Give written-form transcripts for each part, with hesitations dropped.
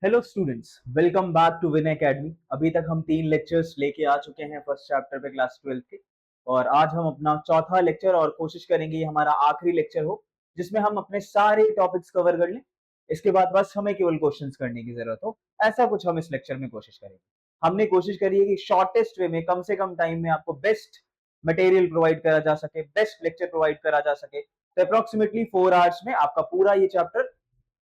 Hello students, welcome back to win academy. अभी तक हम 3 लेक्चर्स लेके आ चुके हैं फर्स्ट चैप्टर पे क्लास 12 के, और आज हम अपना चौथा लेक्चर और कोशिश करेंगे ये हमारा आखिरी लेक्चर हो जिसमें हम अपने सारे टॉपिक्स कवर कर लें। इसके बाद बस हमें केवल क्वेश्चंस करने की जरूरत हो, ऐसा कुछ हम इस लेक्चर में कोशिश करेंगे। हमने कोशिश करी है कि शॉर्टेस्ट वे में कम से कम टाइम में आपको बेस्ट मटेरियल प्रोवाइड करा जा सके, बेस्ट लेक्चर प्रोवाइड करा जा सके। तो अप्रोक्सीमेटली 4 आवर्स में आपका पूरा ये चैप्टर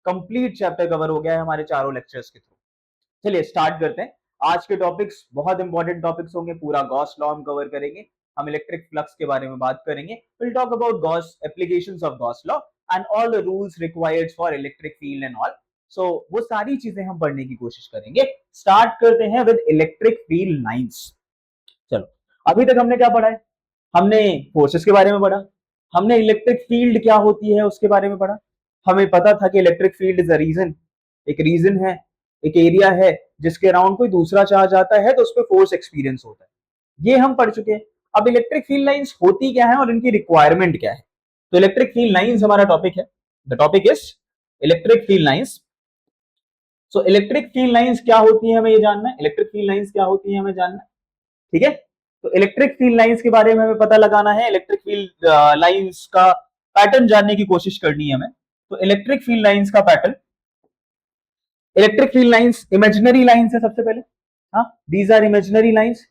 कंप्लीट चैप्टर कवर हो गया है हमारे चारों लेक्चर्स के थ्रू। चलिए स्टार्ट करते हैं। आज के टॉपिक्स बहुत इंपॉर्टेंट टॉपिक्स होंगे। पूरा गॉस लॉ हम कवर करेंगे, हम इलेक्ट्रिक फ्लक्स के बारे में बात करेंगे, will talk about Gauss applications of Gauss law and all the rules required for electric field and all. So वो सारी चीजें हम पढ़ने की कोशिश करेंगे। स्टार्ट करते हैं विद इलेक्ट्रिक फील्ड लाइंस। चलो, अभी तक हमने क्या पढ़ा है? हमने फोर्सेस के बारे में पढ़ा, हमने इलेक्ट्रिक फील्ड क्या होती है उसके बारे में पढ़ा। हमें पता था कि electric field is a region, एक रीजन है, एक एरिया है जिसके अराउंड कोई दूसरा चार्ज आता है तो उस पर फोर्स एक्सपीरियंस होता है। ये हम पढ़ चुके हैं। अब इलेक्ट्रिक फील्ड लाइंस होती क्या है और इनकी रिक्वायरमेंट क्या है। तो इलेक्ट्रिक फील्ड लाइंस हमारा टॉपिक है। The topic is electric field lines. So electric field lines क्या होती है हमें ये जानना है। इलेक्ट्रिक फील्ड लाइंस क्या होती है हमें जानना है, ठीक है। तो इलेक्ट्रिक फील्ड लाइंस के बारे में हमें पता लगाना है, इलेक्ट्रिक फील्ड लाइंस का पैटर्न जानने की कोशिश करनी है हमें। तो इलेक्ट्रिक फील्ड लाइंस का pattern, electric field lines imaginary lines है सबसे पहले। हाँ, दीज आर इमेजिनरी लाइंस।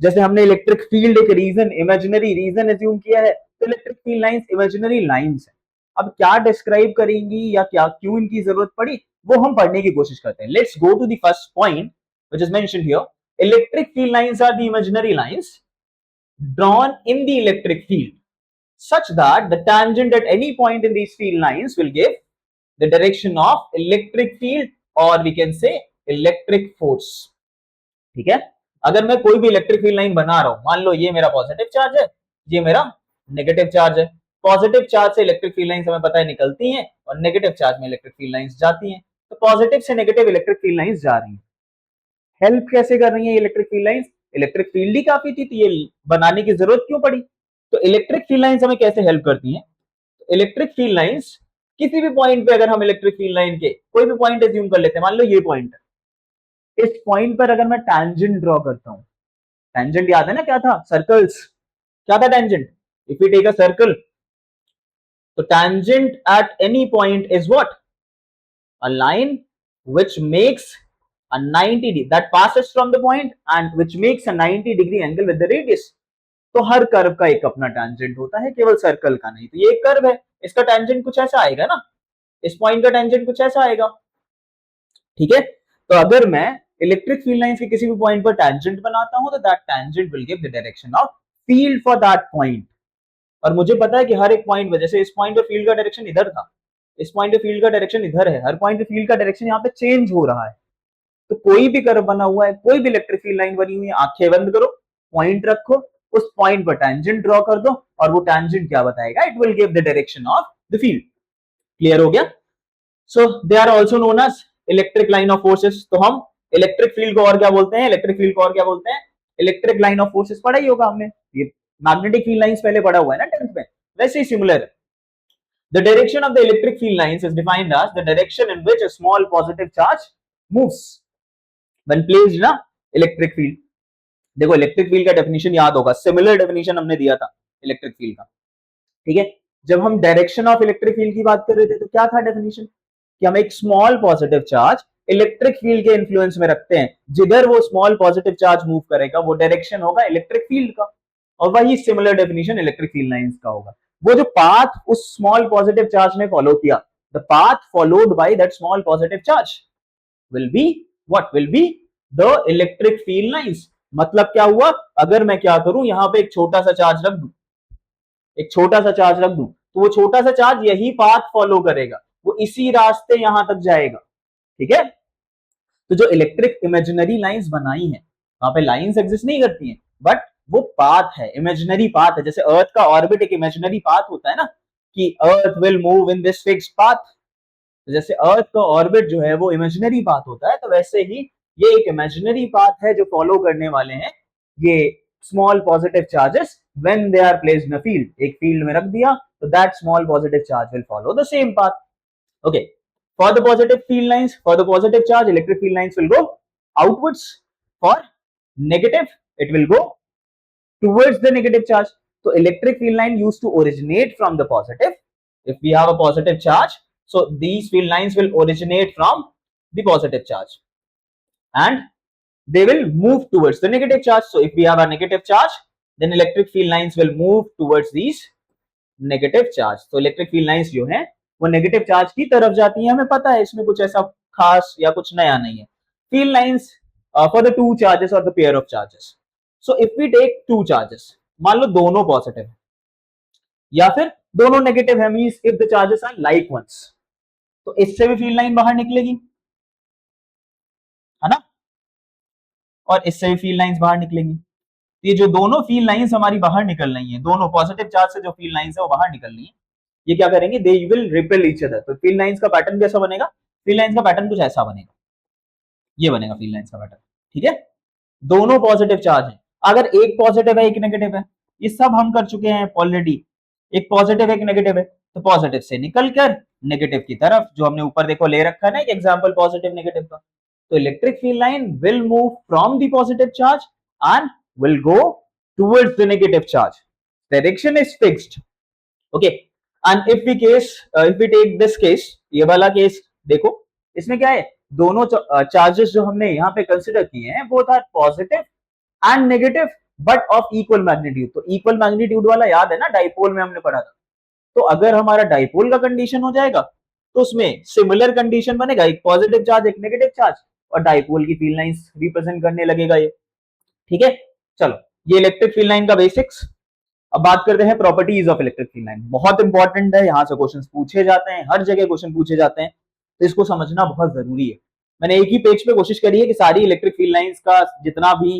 जैसे हमने इलेक्ट्रिक फील्ड एक रीजन, इमेजिनरी रीजन एज्यूम किया है, तो electric field lines imaginary lines है। अब क्या डिस्क्राइब करेंगी या क्या क्यों इनकी जरूरत पड़ी वो हम पढ़ने की कोशिश करते हैं। Let's go to the first point which is mentioned here. Electric field lines are the imaginary lines drawn in the electric field such that the tangent at any point in these field lines will give the direction of electric field or we can say electric force। ठीक है, अगर मैं कोई भी electric field line बना रहा हूं, मान लो ये मेरा पॉजिटिव चार्ज है, ये मेरा नेगेटिव चार्ज है। पॉजिटिव चार्ज से इलेक्ट्रिक फील्ड लाइंस हमें पता है निकलती हैं और नेगेटिव चार्ज में इलेक्ट्रिक फील्ड लाइंस जाती हैं। तो पॉजिटिव से नेगेटिव इलेक्ट्रिक फील्ड लाइंस जा रही हैं। हेल्प कैसे कर रही है electric field lines? Electric field ही काफी थी तो ये बनाने की जरूरत क्यों पड़ी? तो इलेक्ट्रिक फील्ड लाइंस हमें कैसे हेल्प करती हैं? इलेक्ट्रिक फील्ड लाइंस किसी भी पॉइंट पे, अगर हम इलेक्ट्रिक फील्ड लाइन के कोई भी पॉइंट एज्यूम कर लेते हैं, मान लो ये पॉइंट है, इस पॉइंट पर अगर मैं टैंजेंट ड्रॉ करता हूं, टैंजेंट याद है ना क्या था? सर्कल्स। क्या था tangent? If you take a circle, तो tangent at any point is what? a line which makes a 90 degree that passes from the point and which makes a 90 degree angle with the radius। तो हर curve का एक अपना tangent होता है, केवल circle का नहीं। तो ये एक कर्व है, इसका टैंजेंट कुछ ऐसा आएगा ना, इस पॉइंट का टैंजेंट कुछ ऐसा आएगा, ठीक है। तो अगर मैं इलेक्ट्रिक फील्ड लाइंस के किसी भी पॉइंट पर टैंजेंट बनाता हूं तो that tangent will give the direction of field for that point. और मुझे पता है कि हर एक पॉइंट में, जैसे इस पॉइंट पर फील्ड का डायरेक्शन इधर था, इस पॉइंट पे फील्ड का डायरेक्शन इधर है, हर पॉइंट पे फील्ड का डायरेक्शन यहाँ पे चेंज हो रहा है। तो कोई भी कर्व बना हुआ है, कोई भी इलेक्ट्रिक फील्ड लाइन बनी हुई है, आंखें बंद करो, पॉइंट रखो, उस पॉइंट पर टैंजेंट ड्रॉ कर दो और वो टैंजेंट क्या बताएगा? It will give the direction of the field. Clear हो गया? So they are also known as electric line of forces. तो हम इलेक्ट्रिक फील्ड को और क्या बोलते हैं? इलेक्ट्रिक फील्ड को और क्या बोलते हैं? इलेक्ट्रिक लाइन ऑफ फोर्सेस पढ़ा ही होगा हमने। ये मैग्नेटिक फील्ड लाइंस पहले पढ़ा हुआ है ना 10th में, वैसे ही सिमिलर है। The direction of the electric field lines is defined as the direction in which a small positive charge moves when placed in a electric field। देखो इलेक्ट्रिक फील्ड का डेफिनेशन याद होगा, सिमिलर डेफिनेशन हमने दिया था electric field का, ठीक है। जब हम डायरेक्शन ऑफ इलेक्ट्रिक फील्ड की बात कर रहे थे तो क्या था डेफिनेशन? कि हम एक small positive charge electric field के इन्फ्लुएंस में रखते हैं, जिधर वो स्मॉल पॉजिटिव चार्ज मूव करेगा वो डायरेक्शन होगा इलेक्ट्रिक फील्ड का। और वही similar definition electric field lines का होगा। वो जो पाथ उस स्मॉल पॉजिटिव चार्ज ने फॉलो किया, the path followed by that small positive charge will be what? Will be the electric field lines. मतलब क्या हुआ? अगर मैं क्या करूं, यहां पे एक छोटा सा चार्ज रख दूं, एक छोटा सा चार्ज रख दूं, तो वो छोटा सा चार्ज यही पाथ फॉलो करेगा, वो इसी रास्ते यहां तक जाएगा, ठीक है। तो जो इलेक्ट्रिक इमेजिनरी लाइंस बनाई है, वहां पे लाइंस एग्जिस्ट नहीं करती हैं, बट वो पाथ है, इमेजिनरी पाथ है। जैसे अर्थ का ऑर्बिट एक इमेजिनरी पाथ होता है ना, कि earth will move in this fixed path. तो जैसे अर्थ का ऑर्बिट जो है वो इमेजिनरी पाथ होता है, तो वैसे ही ये एक इमेजिनरी पाथ है जो फॉलो करने वाले हैं ये small positive charges when they are placed in a field. एक फील्ड में रख दिया तो that small positive charge will follow the same path. Okay, For the positive field lines, for the positive charge, electric field lines will go outwards. For negative, it will go towards the negative charge. So electric field line used to originate from the positive. If we have a positive charge, so these field lines will originate from the positive charge and they will move towards the negative charge. So if we have a negative charge, then electric field lines will move towards these negative charge. तो electric field lines जो हैं वो negative charge की तरफ जाती हैं, हमें पता है, इसमें कुछ ऐसा खास या कुछ नया नहीं है. Field lines for the two charges और the pair of charges. So if we take two charges, मान लो दोनों पॉजिटिव है या फिर दोनों नेगेटिव है, means if the charges are like ones, तो इससे भी फील्ड लाइन बाहर निकलेगी, है ना, और इससे भी फील्ड लाइंस बाहर निकलेंगी. ये जो दोनों फील्ड लाइंस हमारी बाहर निकल रही हैं, दोनों पॉजिटिव चार्ज से जो फील्ड लाइंस है वो बाहर निकल रही है, ये क्या करेंगे, they will repel each other. तो फील्ड लाइंस का पैटर्न कैसा बनेगा, फील्ड लाइंस का पैटर्न कुछ ऐसा बनेगा, ये बनेगा फील्ड लाइंस का पैटर्न. ठीक है, दोनों पॉजिटिव चार्ज है, अगर एक पॉजिटिव है एक नेगेटिव है, ये सब हम कर चुके हैं ऑलरेडी. एक पॉजिटिव एक नेगेटिव है, तो पॉजिटिव से निकलकर नेगेटिव की तरफ, जो हमने ऊपर देखो ले रखा है ना एक एग्जांपल पॉजिटिव नेगेटिव का, तो electric field line will move from the positive charge and will go towards the negative charge. Direction is fixed. Okay. And if we take this case, ये वाला केस देखो, इसमें क्या है, दोनों चार्जेस जो हमने यहाँ पे कंसिडर किए हैं वो था positive and negative but of equal magnitude. तो इक्वल मैग्नीट्यूड वाला याद है ना, डाइपोल में हमने पढ़ा था. तो अगर हमारा डाइपोल का कंडीशन हो जाएगा तो उसमें सिमिलर कंडीशन बनेगा, एक पॉजिटिव चार्ज एक नेगेटिव चार्ज, और डाइपोल की फील्ड लाइंस रिप्रेजेंट करने लगेगा ये. ठीक है, चलो ये इलेक्ट्रिक फील्ड लाइन का बेसिक्स. अब बात करते हैं properties of electric field line. बहुत इंपॉर्टेंट है, यहां से क्वेश्चंस पूछे जाते हैं, हर जगह क्वेश्चन पूछे जाते हैं, तो इसको समझना बहुत जरूरी है. मैंने एक ही पेज पे कोशिश करी है कि सारी इलेक्ट्रिक फील्ड लाइंस का जितना भी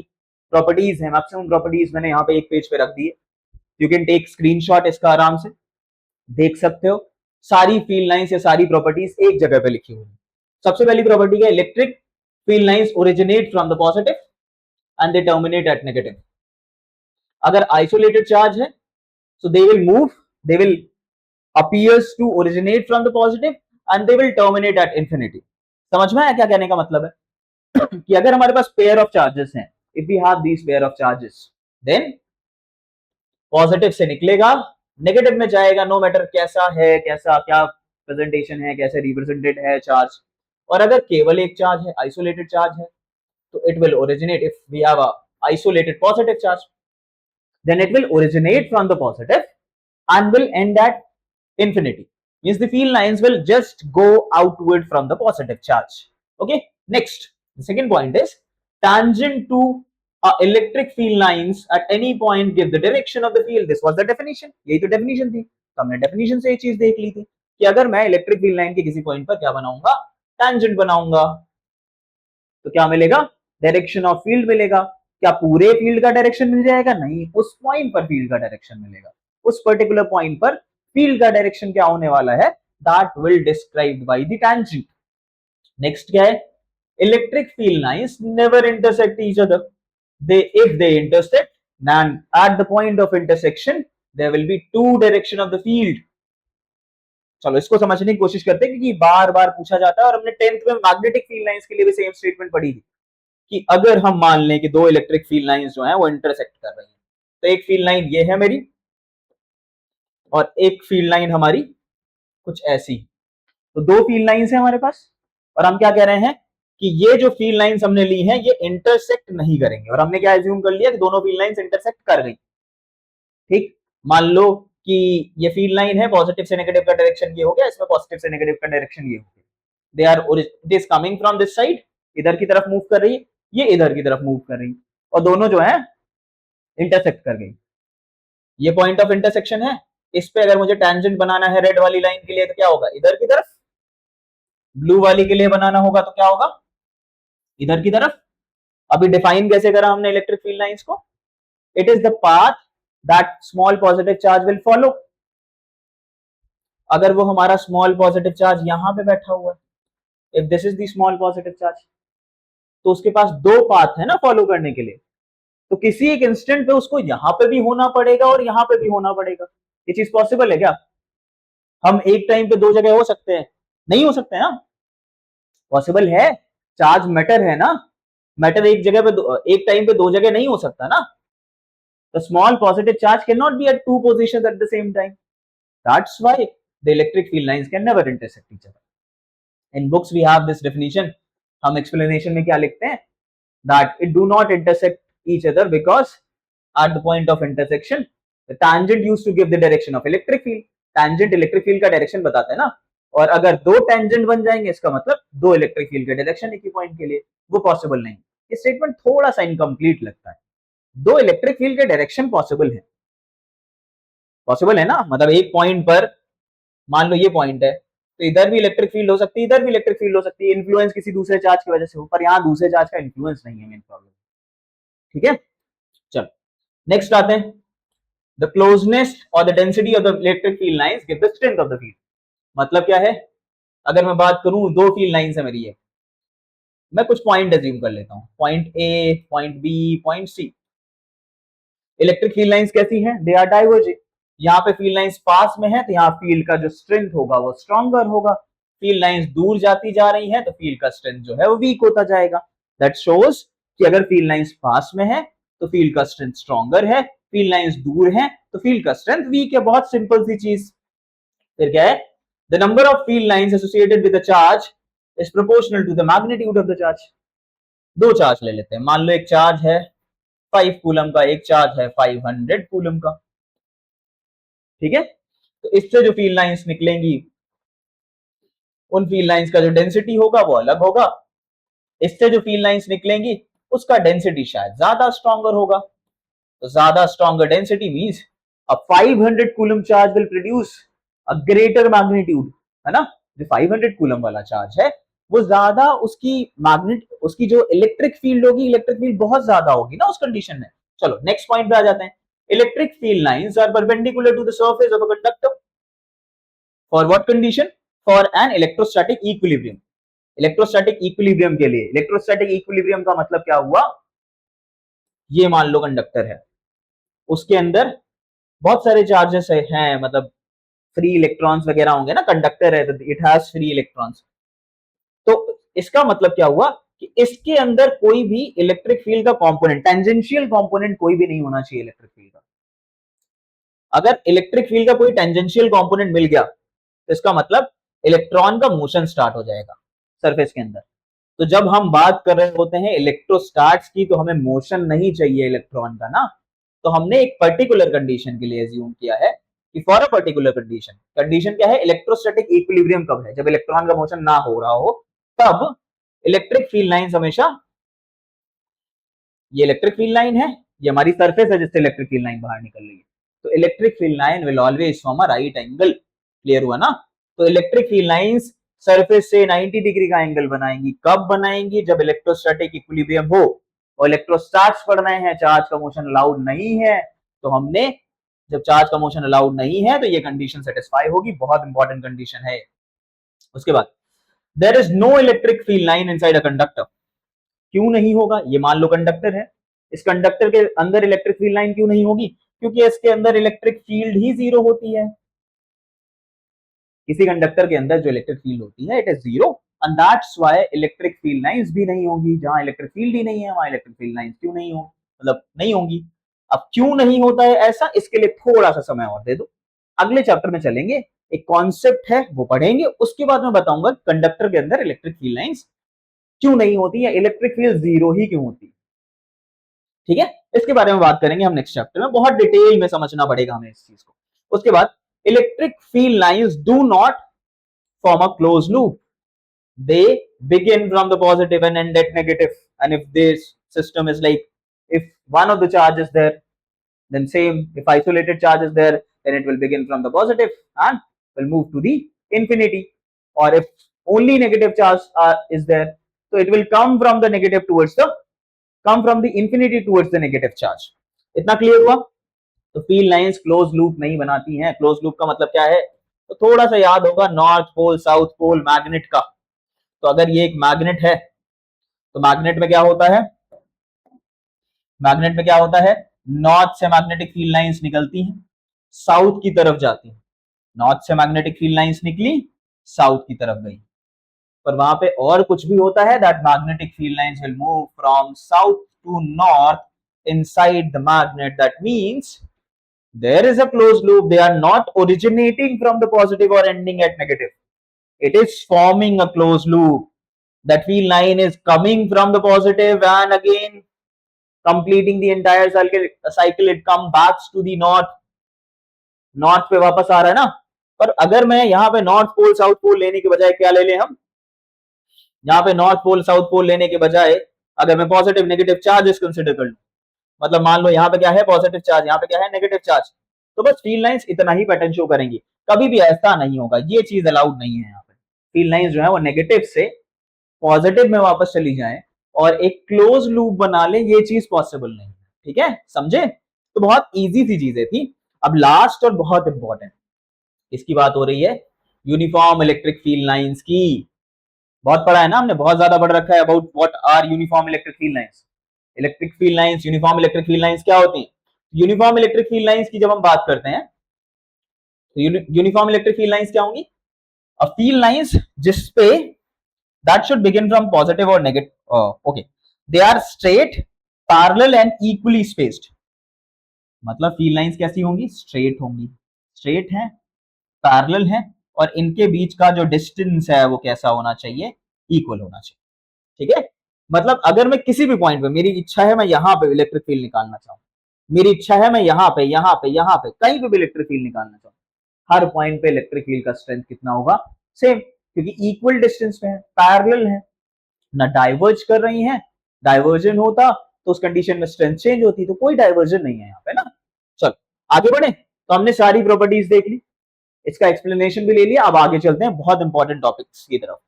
प्रॉपर्टीज है, मैक्सिमम प्रॉपर्टीज मैंने यहाँ पे एक पेज पे रख दी है. यू कैन टेक स्क्रीनशॉट, इसका आराम से देख सकते हो. सारी फील्ड लाइंस या सारी प्रॉपर्टीज एक जगह पे लिखी हुई है. सबसे पहली प्रॉपर्टी है, electric field lines originate from the positive and they terminate at negative. अगर isolated charge है, so they will appears to originate from the positive and they will terminate at infinity. समझ में आया क्या कहने का मतलब है कि अगर हमारे पास पेयर ऑफ चार्जेस हैं, if we have these pair of charges, then positive से निकलेगा, नेगेटिव में जाएगा, नो मैटर कैसा है, कैसा क्या प्रेजेंटेशन है, कैसे रिप्रेजेंटेड है चार्ज. और अगर केवल एक चार्ज है, आइसोलेटेड चार्ज है, so it will originate, if we have a isolated positive charge, then it will originate from the positive and will end at infinity. Means the field lines will just go outward from the positive charge. Okay, next, the second point is tangent to electric field lines at any point give the direction of the field. This was the definition. यही तो definition थी. तो हमने definition से ये चीज देख ली थी कि अगर मैं इलेक्ट्रिक फील्ड लाइन के किसी पॉइंट पर क्या बनाऊंगा, tangent बनाऊंगा, तो क्या मिलेगा, डायरेक्शन ऑफ फील्ड मिलेगा. क्या पूरे फील्ड का डायरेक्शन मिल जाएगा, नहीं, उस पॉइंट पर फील्ड का डायरेक्शन मिलेगा. उस पर्टिकुलर पॉइंट पर फील्ड का डायरेक्शन क्या होने वाला है, that will described by the tangent. Next क्या है, electric field lines never intersect each other. They if they intersect, then at the point of intersection there will be two direction of the field. चलो इसको समझने की कोशिश करते हैं, क्योंकि बार बार पूछा जाता है, और हमने 10th में मैग्नेटिक फील्ड लाइंस के लिए भी सेम स्टेटमेंट पढ़ी थी कि अगर हम मान लें कि दो इलेक्ट्रिक फील्ड लाइंस जो हैं वो इंटरसेक्ट कर रही हैं, तो एक फील्ड लाइन ये है मेरी और एक फील्ड लाइन हमारी कुछ ऐसी, तो दो फील्ड लाइंस हैं हमारे पास, और हम क्या कह रहे हैं कि ये जो फील्ड लाइंस हमने ली हैं ये इंटरसेक्ट नहीं करेंगे. और हमने क्या एज्यूम कर लिया कि दोनों फील्ड लाइंस इंटरसेक्ट कर गई. ठीक, मान लो कि ये फील्ड लाइन है, पॉजिटिव से नेगेटिव का डायरेक्शन ये हो गया, इसमें पॉजिटिव से नेगेटिव का डायरेक्शन ये हो गया. They are it is coming from this side, इधर की तरफ मूव कर रही है, ये इधर की तरफ मूव कर रही, और दोनों जो है इंटरसेक्ट कर गई. ये पॉइंट ऑफ इंटरसेक्शन है. इस पे अगर मुझे टेंजेंट बनाना है रेड वाली लाइन के लिए तो क्या होगा, इधर की तरफ. ब्लू वाली के लिए बनाना होगा तो क्या होगा, इधर की तरफ. अभी डिफाइन कैसे करा हमने इलेक्ट्रिक फील्ड लाइंस को, it is the path that small positive charge will follow. अगर वो हमारा स्मॉल पॉजिटिव चार्ज यहां पे बैठा हुआ है, if this is the small positive charge, तो उसके पास दो पाथ है ना फॉलो करने के लिए, तो किसी एक इंस्टेंट पे उसको यहां पे भी होना पड़ेगा और यहां पे भी होना पड़ेगा. ये चीज पॉसिबल है क्या, हम एक टाइम पे दो जगह हो सकते हैं, नहीं हो सकते हैं. पॉसिबल है, चार्ज मैटर है ना, मैटर एक जगह पे एक टाइम पे दो जगह नहीं हो सकता ना। The small positive charge cannot be at two positions at the same time. That's why the electric field lines can never intersect each other. In books we have this definition. हम explanation में क्या लिखते हैं? That it do not intersect each other because at the point of intersection the tangent used to give the direction of electric field. Tangent electric field का direction बताता है ना, और अगर दो टेंजेंट बन जाएंगे इसका मतलब दो इलेक्ट्रिक फील्ड के डायरेक्शन एक ही पॉइंट के लिए, वो पॉसिबल नहीं। ये स्टेटमेंट थोड़ा सा इनकम्प्लीट लगता है। दो इलेक्ट्रिक फील्ड के डायरेक्शन पॉसिबल है ना, मतलब एक पॉइंट पर मान लो ये पॉइंट है तो इधर भी इलेक्ट्रिक फील्ड हो सकती है, इधर भी इलेक्ट्रिक फील्ड हो सकती है, इन्फ्लुएंस किसी दूसरे चार्ज की वजह से हो, पर यहाँ दूसरे चार्ज का इन्फ्लुएंस नहीं है मेन प्रॉब्लम। ठीक है, चलो नेक्स्ट आते हैं। द क्लोजनेस और the density of the electric field lines give the strength of the field. मतलब क्या है, अगर मैं बात करूं दो फील्ड लाइंस है मेरी, ये मैं कुछ पॉइंट अज्यूम कर लेता हूं, point A, point B, point C. Electric field lines कैसी हैं? They are diverging. यहाँ पे फील्ड लाइंस पास में है तो यहाँ फील्ड का जो स्ट्रेंथ होगा वो स्ट्रॉन्गर होगा। फील्ड लाइंस दूर जाती जा रही है तो फील्ड का स्ट्रेंथ जो है वो वीक होता जाएगा। दैट शोज कि अगर फील्ड लाइंस पास में है तो फील्ड का स्ट्रेंथ स्ट्रॉन्गर है, फील्ड लाइंस दूर है तो फील्ड का स्ट्रेंथ वीक है। बहुत सिंपल सी चीज। फिर क्या है? The number of field lines associated with the charge is proportional to the magnitude of the charge. दो चार्ज ले लेते हैं, मान लो एक चार्ज है 5 कूलम का, एक चार्ज है 500 कूलम का। ठीक है, तो इससे जो फील्ड लाइंस निकलेंगी उन फील्ड लाइंस का जो डेंसिटी होगा वो अलग होगा। इससे जो फील्ड लाइंस निकलेंगी उसका डेंसिटी शायद ज्यादा स्ट्रॉन्गर होगा। तो ज्यादा stronger density means a 500 coulomb charge will produce a greater magnitude, है ना। जो 500 कूलम वाला चार्ज है वो ज्यादा उसकी जो इलेक्ट्रिक फील्ड होगी, इलेक्ट्रिक फील्ड बहुत ज्यादा होगी ना उस कंडीशन में। चलो नेक्स्ट पॉइंट पे आ जाते हैं। Electric field lines are perpendicular to the surface of a conductor for what condition? For an electrostatic equilibrium. Electrostatic equilibrium के लिए, इलेक्ट्रोस्टैटिक इक्विलिब्रियम का मतलब क्या हुआ? ये मान लो कंडक्टर है, उसके अंदर बहुत सारे चार्जेस हैं, मतलब फ्री इलेक्ट्रॉन्स वगैरह होंगे ना, कंडक्टर है तो इट हैज फ्री इलेक्ट्रॉन्स। तो इसका मतलब क्या हुआ कि इसके अंदर कोई भी इलेक्ट्रिक फील्ड का कंपोनेंट, टेंजेंशियल कंपोनेंट कोई भी नहीं होना चाहिए इलेक्ट्रिक फील्ड का। अगर इलेक्ट्रिक फील्ड का कोई टेंजेंशियल कंपोनेंट मिल गया तो इसका मतलब इलेक्ट्रॉन का मोशन स्टार्ट हो जाएगा सरफेस के अंदर। तो जब हम बात कर रहे होते हैं इलेक्ट्रोस्टैट्स की तो हमें मोशन नहीं चाहिए इलेक्ट्रॉन का ना। तो हमने एक पर्टिकुलर कंडीशन के लिए एज्यूम किया है कि फॉर अ पर्टिकुलर कंडीशन क्या है? इलेक्ट्रोस्टैटिक इक्विलिब्रियम कब है? जब इलेक्ट्रॉन का मोशन ना हो रहा हो, तब इलेक्ट्रिक फील्ड लाइंस हमेशा, ये इलेक्ट्रिक फील्ड लाइन है, ये हमारी सरफेस है जिससे इलेक्ट्रिक फील्ड लाइन बाहर निकल रही है, तो electric field line will always form a right angle. Clear हुआ ना? तो इलेक्ट्रिक फील्ड लाइंस सरफेस से 90 डिग्री का एंगल बनाएंगी। कब बनाएंगी? जब इलेक्ट्रोस्टैटिक इक्विलिब्रियम हो और इलेक्ट्रोस्टैट्स पढ़ रहे हैं, चार्ज का मोशन अलाउड नहीं है। तो हमने, जब चार्ज का मोशन अलाउड नहीं है तो ये कंडीशन सेटिस्फाई होगी। बहुत इंपॉर्टेंट कंडीशन है। उसके बाद there is no electric field line inside a conductor. क्यों नहीं होगा? ये मान लो कंडक्टर है, इस कंडक्टर के अंदर इलेक्ट्रिक फील्ड लाइन क्यों नहीं होगी? क्योंकि इसके अंदर इलेक्ट्रिक फील्ड ही जीरो होती है। किसी कंडक्टर के अंदर जो इलेक्ट्रिक फील्ड होती है it is zero, and that's why electric field lines भी नहीं होगी। जहां इलेक्ट्रिक फील्ड ही नहीं है वहां इलेक्ट्रिक फील्ड लाइंस क्यों नहीं हो, मतलब नहीं होंगी। अब क्यों नहीं होता है ऐसा, इसके लिए थोड़ा सा समय और दे दो, अगले चैप्टर में चलेंगे, एक कॉन्सेप्ट है वो पढ़ेंगे, उसके बाद मैं बताऊंगा कंडक्टर के अंदर इलेक्ट्रिक फील्ड लाइंस क्यों नहीं होती है, इलेक्ट्रिक फील्ड जीरो ही क्यों होती है। ठीक है, इसके बारे में बात करेंगे हम नेक्स्ट चैप्टर में, बहुत डिटेल में समझना पड़ेगा हमें इस चीज को। उसके बाद electric field lines do not form a close loop, they begin from the positive and end at negative. And if this system is like, if one of the charge is there, then same, if isolated charge is there, then it will begin from the positive and will move to the infinity. Or if only negative charge is there, so it will come from the negative towards the, come from the infinity towards the negative charge. इतना clear हुआ? तो field lines close loop नहीं बनाती हैं। Close loop का मतलब क्या है? तो थोड़ा सा याद होगा, north pole south pole magnet का। तो अगर ये एक मैग्नेट है तो मैग्नेट में क्या होता है? मैग्नेट में क्या होता है? नॉर्थ से मैग्नेटिक फील्ड लाइंस निकलती हैं, साउथ की तरफ जाती हैं। नॉर्थ से मैग्नेटिक फील्ड लाइंस निकली, साउथ की तरफ गई। पर वहां पे और कुछ भी होता है, that magnetic field lines will move from south to north inside the magnet. That means there is a closed loop. They are not originating from the positive or ending at negative. It is forming a closed loop. That field line is coming from the positive and again completing the entire cycle. It comes back to the north. North पे वापस आ रहा है ना. पर अगर मैं यहाँ पे नॉर्थ पोल साउथ पोल लेने के बजाय क्या ले लें हम, यहाँ पे नॉर्थ पोल साउथ पोल लेने के बजाय अगर मैं पॉजिटिव नेगेटिव चार्जेस कंसिडर कर लूं, मतलब मान लो यहाँ पे क्या है पॉजिटिव चार्ज, यहाँ पे क्या है नेगेटिव चार्ज, तो बस फील्ड लाइंस इतना ही पैटर्न शो करेंगी. कभी भी ऐसा नहीं होगा, ये चीज अलाउड नहीं है यहाँ पे. फील्ड लाइंस जो है वो नेगेटिव से पॉजिटिव में वापस चली जाए और एक क्लोज लूप बना ले, ये चीज पॉसिबल नहीं है. ठीक है, समझे? तो बहुत इजी सी चीजें थी. अब लास्ट और बहुत इंपॉर्टेंट इसकी बात हो रही है यूनिफॉर्म इलेक्ट्रिक फील्ड लाइंस की. बहुत पढ़ा है ना हमने, बहुत ज्यादा पढ़ रखा है about what are uniform electric field lines. Electric field lines, uniform electric field lines क्या होती हैं? यूनिफॉर्म इलेक्ट्रिक फील्ड लाइंस की जब हम बात करते हैं तो यूनिफॉर्म इलेक्ट्रिक फील्ड लाइंस क्या होंगी? अ फील्ड लाइंस जिसपे that should begin from positive और negative. Okay, they are straight, parallel and equally spaced. मतलब फील्ड लाइंस कैसी होंगी? स्ट्रेट होंगी, स्ट्रेट है, पैरेलल है और इनके बीच का जो डिस्टेंस है वो कैसा होना चाहिए? इक्वल होना चाहिए. ठीक है, मतलब अगर मैं किसी भी पॉइंट पे, मेरी इच्छा है मैं यहाँ पे इलेक्ट्रिक फील्ड निकालना चाहूँ, मेरी इच्छा है मैं यहाँ पे कहीं पे भी इलेक्ट्रिक फील्ड निकालना चाहूँ, हर पॉइंट पे इलेक्ट्रिक फील्ड का स्ट्रेंथ कितना होगा? सेम, क्योंकि इक्वल डिस्टेंस पे है, पैरेलल है, ना डाइवर्ज कर रही है. डाइवर्जन होता तो उस कंडीशन में स्ट्रेंथ चेंज होती, तो कोई डाइवर्जन नहीं है यहाँ पे ना. चलो आगे बढ़े. तो हमने सारी प्रॉपर्टीज देख ली, इसका एक्सप्लेनेशन भी ले लिया. अब आगे चलते हैं बहुत इंपॉर्टेंट टॉपिक्स की तरफ.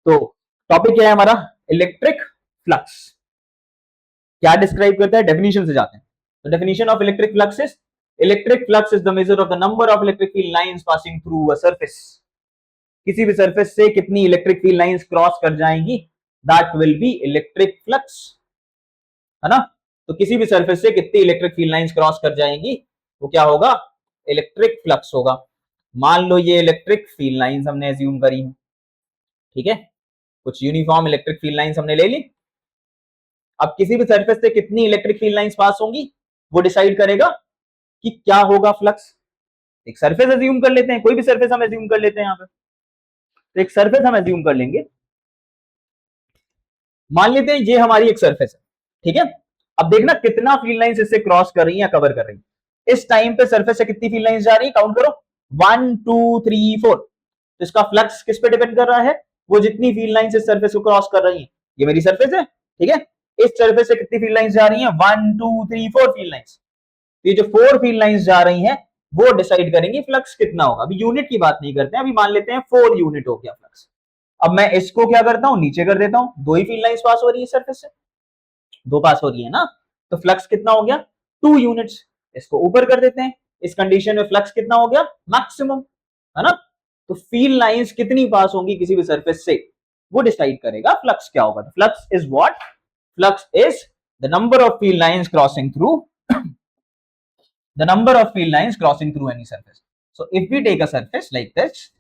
तो टॉपिक क्या है हमारा? Electric flux. क्या डिस्क्राइब करता है? डेफिनेशन से जाते हैं. तो definition of electric flux is the measure of the number of electric field lines passing through a surface. किसी भी सरफेस से कितनी इलेक्ट्रिक फील्ड लाइंस क्रॉस कर जाएंगी, that will B electric flux, है ना. तो किसी भी सरफेस से कितनी इलेक्ट्रिक फील्ड लाइंस क्रॉस कर जाएंगी वो क्या होगा? इलेक्ट्रिक फ्लक्स होगा. मान लो ये इलेक्ट्रिक फील्ड लाइंस हमने एज्यूम करी है, ठीक है, कुछ यूनिफॉर्म इलेक्ट्रिक फील्ड लाइंस हमने ले ली. अब किसी भी सरफेस से कितनी इलेक्ट्रिक फील्ड लाइंस पास होंगी वो डिसाइड करेगा कि क्या होगा फ्लक्स. एक सरफेस एज्यूम कर लेते हैं, कोई भी सरफेस हम एज्यूम कर लेते हैं यहाँ पे. तो एक सरफेस हम एज्यूम कर लेंगे, मान लेते हैं ये हमारी एक सरफेस है, ठीक है. अब देखना कितना फील्ड लाइंस इससे क्रॉस कर रही है, कवर कर रही है. इस टाइम पे सरफेस से कितनी फील्ड लाइंस जा रही है, काउंट करो. 1 2 3 4. तो इसका फ्लक्स किस पे डिपेंड कर रहा है? वो जितनी फील्ड लाइंस इस सरफेस को क्रॉस कर रही है. ये मेरी सरफेस है, ठीक है. इस सरफेस से कितनी फील्ड लाइंस जा रही है? 1 2 3 4 फील्ड लाइंस. ये जो 4 फील्ड लाइंस जा रही हैं वो डिसाइड करेंगे फ्लक्स कितना होगा. अभी यूनिट की बात नहीं करते हैं, अभी मान लेते हैं 4 यूनिट हो गया फ्लक्स. अब मैं इसको क्या करता हूं? नीचे कर देता हूं. 2 ही फील्ड लाइंस पास हो रही है सरफेस से, 2 पास हो रही है ना, तो फ्लक्स कितना हो गया? 2 यूनिट्स. इसको ऊपर कर देते हैं. इस कंडीशन में फ्लक्स कितना हो गया? मैक्सिमम, है ना. तो फील्ड लाइंस कितनी पास होंगी किसी भी सरफेस से वो डिसाइड करेगा फ्लक्स क्या होगा. Flux is what? Flux is the number of field lines crossing through any surface. So if we take a surface like this,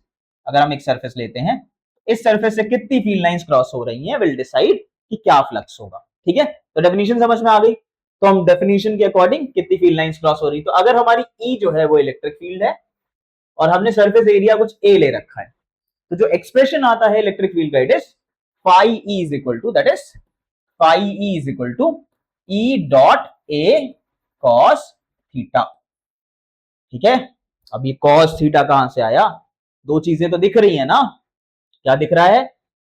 अगर हम एक सरफेस लेते हैं, इस सरफेस से कितनी फील्ड लाइंस क्रॉस हो रही हैं विल डिसाइड कि क्या फ्लक्स होगा. ठीक है, तो डेफिनेशन समझ में आ गई. तो हम डेफिनेशन के अकॉर्डिंग कितनी फील्ड लाइंस क्रॉस हो रही, तो अगर हमारी ई जो है वो इलेक्ट्रिक फील्ड है और हमने सरफेस एरिया कुछ ए ले रखा है, तो जो एक्सप्रेशन आता है इलेक्ट्रिक फील्ड का, it is phi E is equal to, that is phi E is equal to E dot A cos theta. ठीक है, अब ये कॉस थीटा कहां से आया? 2 चीजें तो दिख रही है ना. क्या दिख रहा है?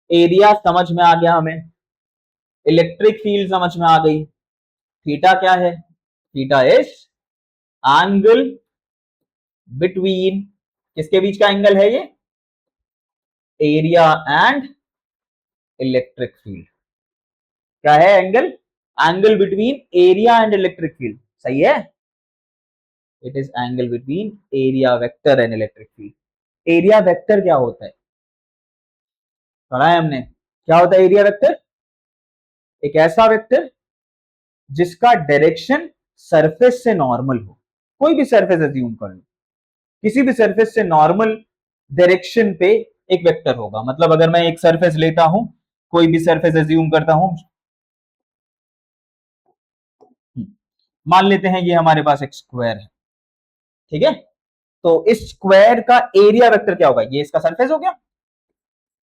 एरिया समझ में आ गया हमें, इलेक्ट्रिक फील्ड समझ में आ गई. थीटा क्या है? थीटा इज एंगल बिटवीन, किसके बीच का एंगल है ये? Area and electric field. क्या है angle? Angle between area and electric field. सही है, it is angle between area vector and electric field. Area vector क्या होता है? पढ़ा है हमने. क्या होता है एरिया वेक्टर? एक ऐसा वेक्टर जिसका डायरेक्शन सरफेस से नॉर्मल हो. कोई भी सरफेस अज्यूम कर लो, किसी भी सरफेस से नॉर्मल डायरेक्शन पे एक वेक्टर होगा। मतलब अगर मैं एक सरफेस लेता हूं, कोई भी सरफेस एज्यूम करता हूं, मान लेते हैं ये हमारे पास एक स्क्वायर है, ठीक है। तो इस स्क्वायर का एरिया वेक्टर क्या होगा? ये इसका सरफेस हो गया,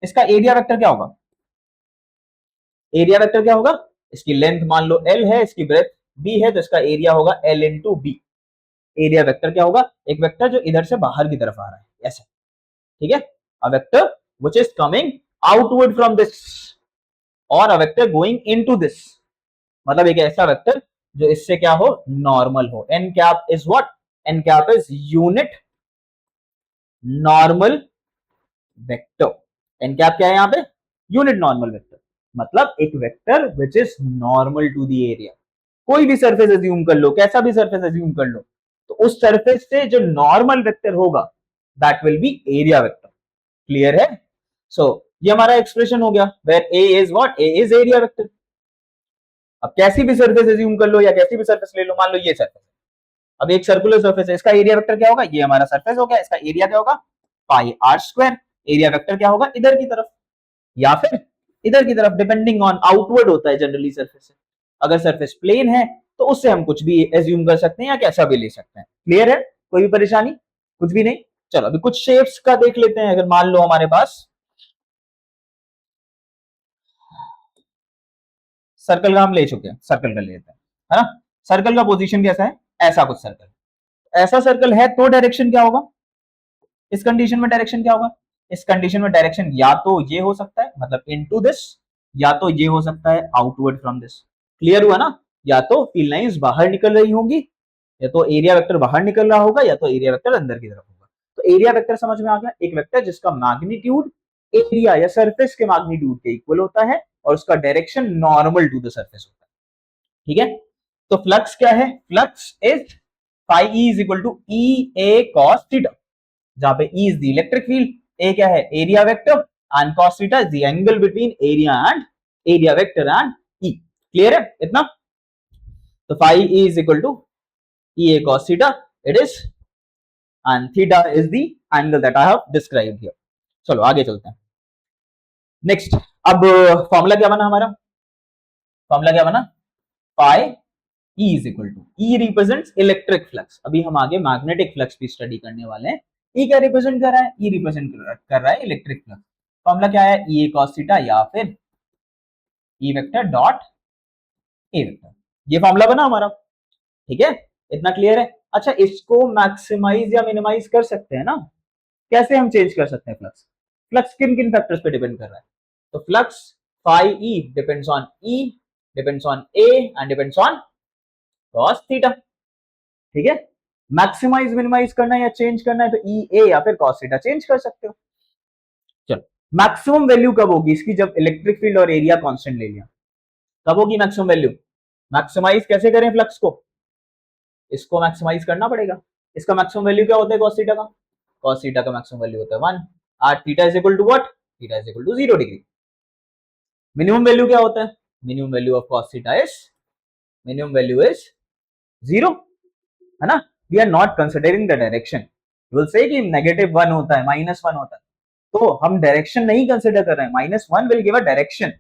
इसका एरिया वेक्टर क्या होगा? एरिया वेक्टर क्या होगा? इसकी लेंथ मान लो L है, इसकी ब्रेथ B है, तो इसका एरिया होगा L into B. Area vector क्या होगा? एक वेक्टर जो इधर से बाहर की तरफ आ रहा है, ऐसा, ठीक है। A vector which is coming outward from this और a vector going into this, मतलब एक ऐसा वेक्टर जो इससे क्या हो? नॉर्मल हो। N cap is what? N cap is unit normal vector. N cap क्या है यहाँ पे? यूनिट नॉर्मल वेक्टर, मतलब एक vector which is normal to the area. कोई भी सरफेस एज्यूम कर लो, कैसा भी सरफेस एज्यूम कर लो, तो उस सरफेस से जो नॉर्मल वेक्टर होगा that will be area vector. Clear है? सो ये हमारा एक्सप्रेशन हो गया where A is what? A is area vector. अब कैसी भी सरफेस एज्यूम कर लो या कैसी भी सरफेस ले लो, मान लो ये सरफेस, अब एक सर्कुलर सरफेस है, इसका एरिया वेक्टर क्या होगा? ये हमारा सरफेस हो गया, इसका एरिया क्या होगा? पाई आर स्क्वायर। एरिया वेक्टर क्या होगा? इधर की तरफ या फिर इधर की तरफ, डिपेंडिंग ऑन आउटवर्ड होता है जनरली सरफेस से। अगर सरफेस प्लेन है तो उससे हम कुछ भी एज्यूम कर सकते हैं या कैसा भी ले सकते हैं। क्लियर है? कोई भी परेशानी? कुछ भी नहीं? चलो अभी कुछ शेप्स का देख लेते हैं। अगर मान लो हमारे पास सर्कल का हम ले चुके हैं, सर्कल का लेते हैं, है ना। सर्कल का पोजीशन कैसा है? ऐसा कुछ सर्कल, ऐसा सर्कल है तो डायरेक्शन क्या होगा? इस कंडीशन में डायरेक्शन क्या होगा? इस कंडीशन में डायरेक्शन या तो ये हो सकता है, मतलब इनटू दिस, या तो ये हो सकता है आउटवर्ड फ्रॉम दिस। क्लियर हुआ ना? या तो फील्ड लाइंस बाहर निकल रही होंगी, या तो एरिया वेक्टर बाहर निकल रहा होगा, या तो एरिया वेक्टर अंदर की तरफ होगा। तो एरिया वेक्टर समझ में आ गया, एक वेक्टर जिसका मैग्नीट्यूड एरिया या सरफेस के मैग्नीट्यूड के इक्वल होता है और उसका direction normal to the surface होता है, ठीक है। तो फ्लक्स क्या है? Flux is phi E is equal to E A cos theta, जहां पे E is the electric field, A क्या है? Area vector, and cos theta is the angle between area vector and E। Clear है इतना? तो phi E is equal to E A cos theta it is, and theta is the angle that I have described here. चलो आगे चलते हैं। Next, अब formula क्या बना हमारा? फॉर्मूला क्या बना? Phi E is equal to, E represents electric flux. अभी हम आगे मैग्नेटिक फ्लक्स भी स्टडी करने वाले हैं। E क्या रिप्रेजेंट कर रहा है? E रिप्रेजेंट कर रहा है इलेक्ट्रिक फ्लक्स। फॉर्मूला क्या है? E A cos थीटा या फिर E vector dot A vector. ये फॉर्मूला बना हमारा, ठीक है। इतना क्लियर है? अच्छा, इसको मैक्सिमाइज या मिनिमाइज कर सकते हैं ना? कैसे हम चेंज कर सकते हैं फ्लक्स? फ्लक्स किन किन फैक्टर्स पे डिपेंड कर रहा है? तो flux phi E depends on E, depends on A and depends on cos theta, ठीक है। मैक्सिमाइज मिनिमाइज करना है या चेंज करना है तो ई ए या फिर cos थीटा चेंज कर सकते हो। चलो, मैक्सिमम वैल्यू कब होगी इसकी? जब इलेक्ट्रिक फील्ड और एरिया कांस्टेंट ले लिया, कब होगी मैक्सिमम वैल्यू? मैक्सिमाइज कैसे करें फ्लक्स को? इसको मैक्सिमाइज करना पड़ेगा। इसका मैक्सिमम वैल्यू क्या होता है cos थीटा का? cos थीटा का मैक्सिमम वैल्यू होता है 1, और theta is equal to what? Theta is equal to 0 degree. Minimum value क्या होता है? Minimum value of cos theta is, minimum value is 0, है ना। We are not considering the direction. You will say कि -1 होता है, -1 होता है, तो हम डायरेक्शन नहीं कंसिडर कर रहे हैं। -1 विल गिव अ डायरेक्शन,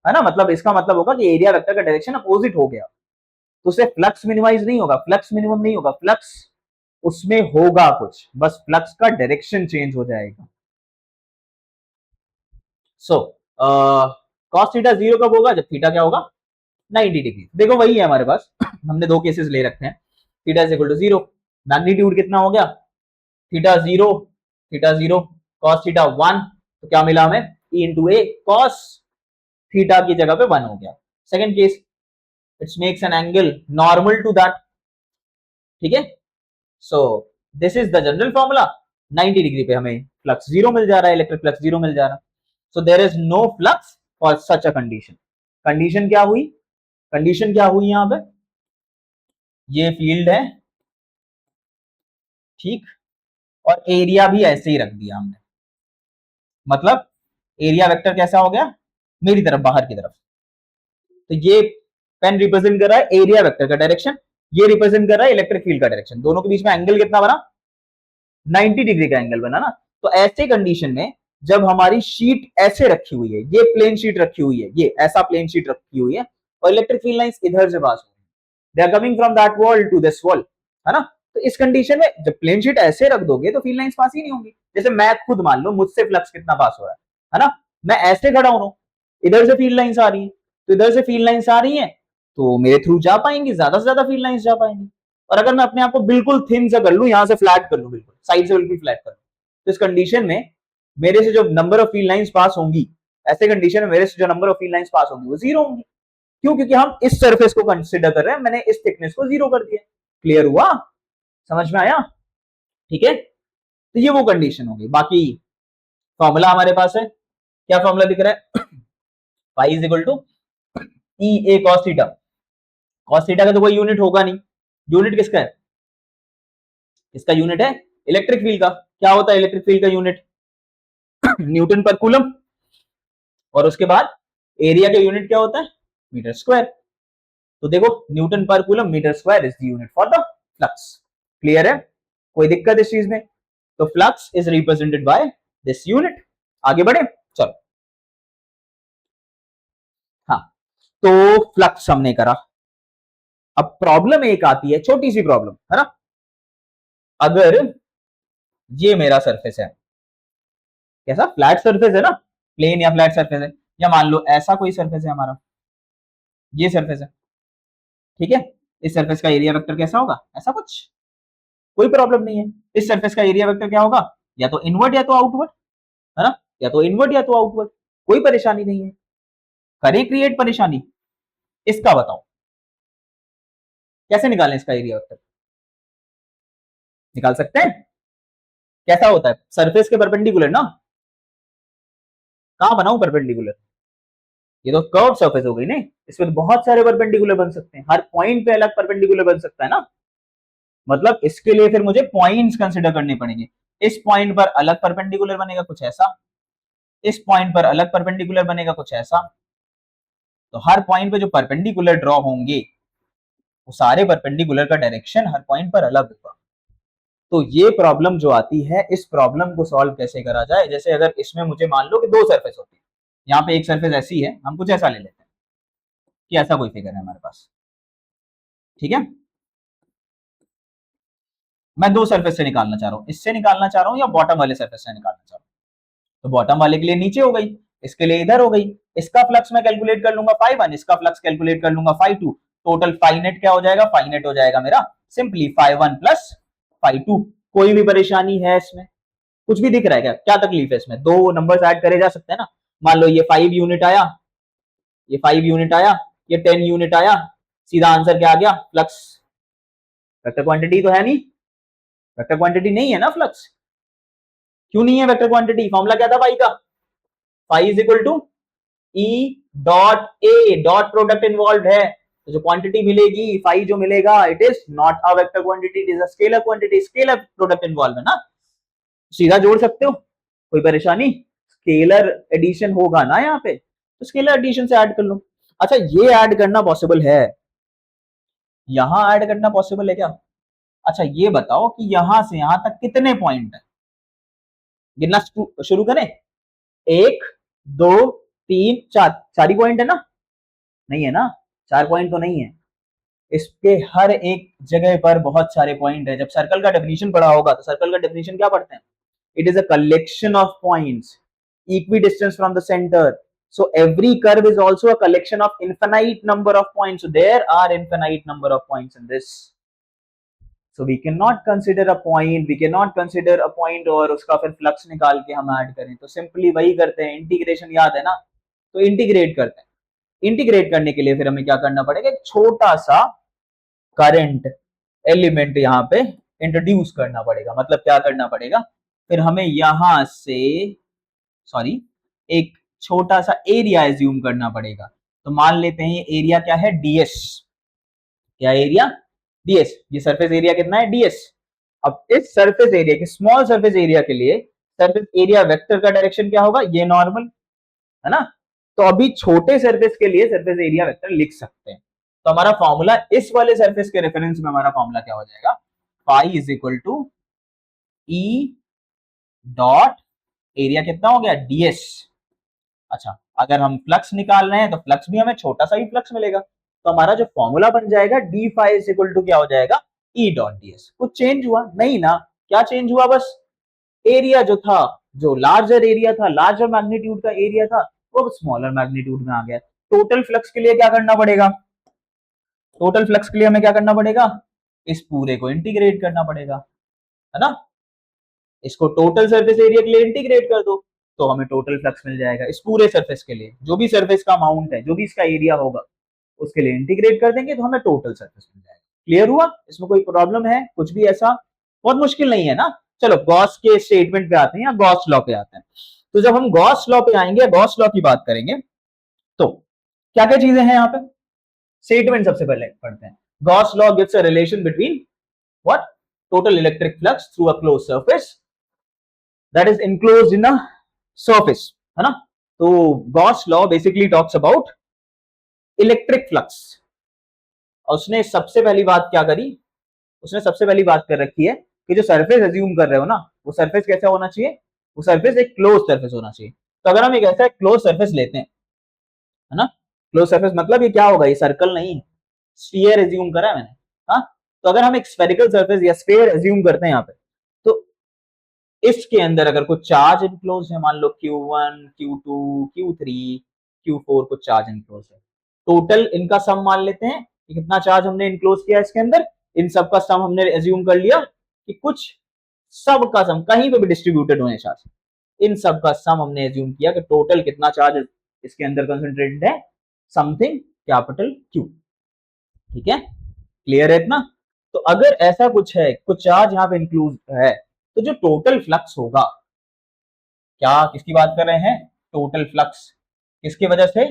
है ना। मतलब इसका मतलब होगा कि एरिया वेक्टर का डायरेक्शन अपोजिट हो गया, तो उससे फ्लक्स मिनिमाइज नहीं होगा, फ्लक्स मिनिमम नहीं होगा, फ्लक्स उसमें होगा कुछ, बस फ्लक्स का डायरेक्शन चेंज हो जाएगा। सो cos थीटा 0 कब होगा? जब थीटा क्या होगा? 90 डिग्री। देखो वही है हमारे पास हमने दो केसेस ले रखे हैं। Theta is equal to 0, magnitude कितना हो गया? थीटा 0, थीटा 0, cos थीटा 1, तो क्या मिला हमें? E into A cos theta की जगह पे 1 हो गया। Second case, it's makes an angle normal to that, ठीक है। So this is the general formula. 90 degree पे हमें फ्लक्स 0 मिल जा रहा है, इलेक्ट्रिक फ्लक्स 0 मिल जा रहा है। So there is no flux for such a condition. Condition क्या हुई? कंडीशन क्या हुई यहां पे? ये फील्ड है, ठीक, और एरिया भी ऐसे ही रख दिया हमने, मतलब एरिया वेक्टर कैसा हो गया? मेरी तरफ, बाहर की तरफ। तो ये पेन रिप्रेजेंट कर रहा है एरिया वेक्टर का डायरेक्शन, ये रिप्रेजेंट कर रहा है इलेक्ट्रिक फील्ड का डायरेक्शन। दोनों के बीच में एंगल कितना बना? 90 डिग्री का एंगल बना ना। तो ऐसे कंडीशन में जब हमारी शीट ऐसे रखी हुई है, ये प्लेन शीट रखी हुई है, ये ऐसा प्लेन शीट रखी हुई है और इलेक्ट्रिक फील्ड लाइंस इधर से पास हो रही है, they are coming from that wall to this wall, है ना। तो इस कंडीशन में जब प्लेन शीट ऐसे रख दोगे तो फील्ड लाइंस पास ही नहीं होंगी। जैसे मैं खुद मान लो मुझसे फ्लक्स कितना पास हो रहा है ना, मैं ऐसे खड़ा हो रहा हूं, इधर से फील्ड लाइंस आ रही है, तो इधर से फील्ड लाइंस आ रही है तो मेरे थ्रू जा पाएंगी, ज्यादा से ज्यादा फील्ड लाइंस जा पाएंगी। और अगर मैं अपने आप को बिल्कुल थिन से कर लूं, यहां से फ्लैट कर लूं, बिल्कुल साइड से बिल्कुल फ्लैट कर लूं, तो इस कंडीशन में मेरे से जो number of field lines pass होंगी, ऐसे कंडीशन में मेरे से जो number of field lines pass होंगी वो जीरो होंगी। क्यों? क्योंकि हम इस सरफेस को कंसिडर कर रहे हैं, मैंने इस थिकनेस को जीरो कर दिया। क्लियर हुआ? समझ में आया? ठीक है, तो ये वो कंडीशन होगी। बाकी फॉर्मूला हमारे पास है, क्या फॉर्मूला दिख रहा है? Phi is equal to E A cos theta. Cos theta का तो कोई यूनिट होगा नहीं, यूनिट किसका है? इसका यूनिट है इलेक्ट्रिक फील्ड का। क्या होता है इलेक्ट्रिक फील्ड का यूनिट? Newton per coulomb. और उसके बाद एरिया का यूनिट क्या होता है? Metre square. तो देखो, newton per coulomb metre square is the unit for the flux. Clear है? कोई दिक्कत इस चीज में? तो flux is represented by this unit. आगे बढ़े, चलो। हाँ, तो फ्लक्स हमने करा। अब प्रॉब्लम एक आती है, छोटी सी प्रॉब्लम, है ना। अगर ये मेरा सरफेस है, कैसा? फ्लैट सरफेस है ना, प्लेन या फ्लैट सरफेस है, या मान लो ऐसा कोई सरफेस है हमारा, ये सरफेस है, ठीक है। इस सरफेस का एरिया वेक्टर कैसा होगा? ऐसा कुछ, कोई प्रॉब्लम नहीं है। इस सरफेस का एरिया वेक्टर क्या होगा? या तो इनवर्ड या तो आउटवर्ड, है ना, या तो इनवर्ड या तो आउटवर्ड। कोई परेशानी नहीं है। करें क्रिएट परेशानी? इसका बताओ कैसे निकालें इसका एरिया वेक्टर? निकाल सकते हैं। कैसा होता है? सरफेस के परपेंडिकुलर ना। कहां बनाऊं परपेंडिकुलर? ये तो कर्व सरफेस हो गई ना, इसमें तो बहुत सारे परपेंडिकुलर बन सकते हैं, हर पॉइंट पे अलग परपेंडिकुलर बन सकता है ना। मतलब इसके लिए फिर मुझे पॉइंट्स कंसीडर करने पड़ेंगे। इस पॉइंट पर अलग परपेंडिकुलर बनेगा कुछ ऐसा, इस पॉइंट पर अलग परपेंडिकुलर बनेगा कुछ ऐसा। तो हर पॉइंट पे जो परपेंडिकुलर ड्रॉ होंगे वो सारे परपेंडिकुलर का डायरेक्शन हर पॉइंट पर अलग होगा। तो ये प्रॉब्लम जो आती है, इस प्रॉब्लम को सॉल्व कैसे करा जाए? जैसे अगर इसमें मुझे मान लो कि दो सरफेस होती है, यहाँ पे एक सरफेस ऐसी है, हम कुछ ऐसा ले लेते हैं कि ऐसा कोई फिगर है हमारे पास, ठीक है। मैं दो सरफेस से निकालना चाह रहा हूं, इससे निकालना चाह रहा हूं या बॉटम वाले सरफेस से निकालना चाह रहा हूं। तो बॉटम वाले के लिए नीचे हो गई, इसके लिए इधर हो गई। इसका फ्लक्स मैं कैलकुलेट कर लूंगा φ1, इसका फ्लक्स कैलकुलेट कर लूंगा φ2। टोटल φ नेट क्या हो जाएगा? φ नेट हो जाएगा मेरा सिंपली φ1 प्लस φ2। कोई भी परेशानी है इसमें? कुछ भी दिख रहा है क्या? क्या तकलीफ है इसमें? दो नंबर्स ऐड करे जा सकते हैं ना। मान लो ये 5 यूनिट आया, ये 5 यूनिट आया, ये 10 यूनिट आया, सीधा आंसर क्या आ गया? फ्लक्स। वेक्टर क्वांटिटी तो है नहीं, वेक्टर क्वांटिटी नहीं है ना फ्लक्स। क्यों नहीं है वेक्टर क्वांटिटी? फॉर्मूला क्या था फाई का? Phi is equal to E dot A, dot product involve है, तो जो क्वांटिटी मिलेगी, फाई जो मिलेगा, it is not a vector quantity, it is a scalar quantity. Scalar product involve है ना, सीधा जोड़ सकते हो, कोई परेशानी? स्केलर एडिशन होगा ना यहाँ पे, तो स्केलर एडिशन से ऐड कर लो। अच्छा, ये ऐड करना पॉसिबल है? यहां ऐड करना पॉसिबल है क्या? अच्छा ये बताओ कि यहां से यहां तक कितने पॉइंट है? गिनना शुरू करें। एक, दो, तीन, चार। चार ही पॉइंट है ना? नहीं है ना, चार पॉइंट तो नहीं है। इसके हर एक जगह पर बहुत सारे पॉइंट है। जब सर्कल का डेफिनेशन पढ़ा होगा तो सर्कल का डेफिनेशन क्या पढ़ते हैं? It is a collection of points equidistant from the center. So every curve is also a collection of infinite number of points. So there are infinite number of points in this. So we cannot consider a point, we cannot consider a point और उसका फिर flux निकाल के हम add करें। तो simply वही करते हैं, इंटीग्रेशन याद है ना, तो इंटीग्रेट करते हैं। इंटीग्रेट करने के लिए फिर हमें क्या करना पड़ेगा? एक छोटा सा करंट एलिमेंट यहाँ पे इंट्रोड्यूस करना पड़ेगा। मतलब क्या करना पड़ेगा? फिर हमें यहां से, सॉरी, एक छोटा सा एरिया एज्यूम करना पड़ेगा। तो मान लेते हैं ये एरिया क्या है? डीएस। क्या एरिया? डीएस। ये सरफेस एरिया कितना है? डीएस। अब इस सरफेस एरिया के, स्मॉल सरफेस एरिया के लिए सरफेस एरिया वेक्टर का डायरेक्शन क्या होगा? ये नॉर्मल, है ना। तो अभी छोटे सरफेस के लिए सरफेस एरिया वेक्टर लिख सकते हैं। तो हमारा फॉर्मूला इस वाले सरफेस के रेफरेंस में हमारा फॉर्मूला क्या हो जाएगा? Phi is equal to E dot area कितना हो गया ds। अच्छा, अगर हम फ्लक्स निकाल रहे हैं तो फ्लक्स भी हमें छोटा सा ही फ्लक्स मिलेगा, तो हमारा जो फॉर्मूला बन जाएगा D phi is equal to क्या हो जाएगा ई डॉट ds। कुछ चेंज हुआ नहीं ना, क्या चेंज हुआ, बस एरिया जो था, जो लार्जर एरिया था, लार्जर मैग्नीट्यूड का एरिया था, वो स्मॉलर मैग्नीट्यूड में आ गया। टोटल फ्लक्स के लिए क्या करना पड़ेगा, टोटल फ्लक्स के लिए हमें क्या करना पड़ेगा, इस पूरे को इंटीग्रेट करना पड़ेगा, है ना। इसको टोटल सरफेस एरिया के लिए इंटीग्रेट कर दो तो हमें टोटल फ्लक्स मिल जाएगा। इस पूरे सरफेस के लिए जो भी सरफेस का अमाउंट है, जो भी इसका एरिया होगा, उसके लिए इंटीग्रेट कर देंगे तो हमें टोटल सरफेस मिल जाएगा। क्लियर हुआ, इसमें कोई प्रॉब्लम है, कुछ भी ऐसा बहुत मुश्किल नहीं है ना। चलो गॉस के स्टेटमेंट पे आते हैं या गॉस लॉ पे आते हैं। तो जब हम गॉस लॉ पे आएंगे, गॉस लॉ की बात करेंगे, तो क्या क्या चीजें हैं यहाँ पे, स्टेटमेंट सबसे पहले पढ़ते हैं। Gauss law gives a relation between what, total electric flux through a closed surface that is enclosed in a surface, है ना। तो Gauss law basically talks about electric flux. उसने सबसे पहली बात क्या करी, उसने सबसे पहली बात कर रखी है कि जो सरफेस एज्यूम कर रहे हो ना, वो सरफेस कैसा होना चाहिए, वो सरफेस एक क्लोज सरफेस होना चाहिए। तो अगर हम एक ऐसा क्लोज सरफेस लेते हैं, है ना, क्लोज सरफेस मतलब ये क्या होगा, ये सर्कल नहीं है, स्फीयर एज्यूम करा है मैंने, हाँ। तो अगर हम एक स्फेरिकल सरफेस या स्फीयर एज्यूम करते हैं यहाँ पे, तो इसके अंदर अगर कुछ चार्ज इनक्लोज है, मान लो Q1 Q2 Q3 Q4 कुछ चार्ज इनक्लोज है, टोटल इनका सम मान लेते हैं कि कितना चार्ज हमने इनक्लोज किया इसके अंदर, इन सब का सम हमने एज्यूम कर लिया कि कुछ सब का सम कहीं पे भी डिस्ट्रीब्यूटेड होने चार्ज, इन सब का सम हमने एज्यूम किया कि टोटल कितना चार्ज इसके अंदर कंसंट्रेटेड है, समथिंग कैपिटल Q। ठीक है, क्लियर है इतना। तो अगर ऐसा कुछ है, कुछ चार्ज यहाँ पे इंक्लूड है, तो जो टोटल फ्लक्स होगा, क्या किसकी बात कर रहे हैं, टोटल फ्लक्स, किसकी वजह से,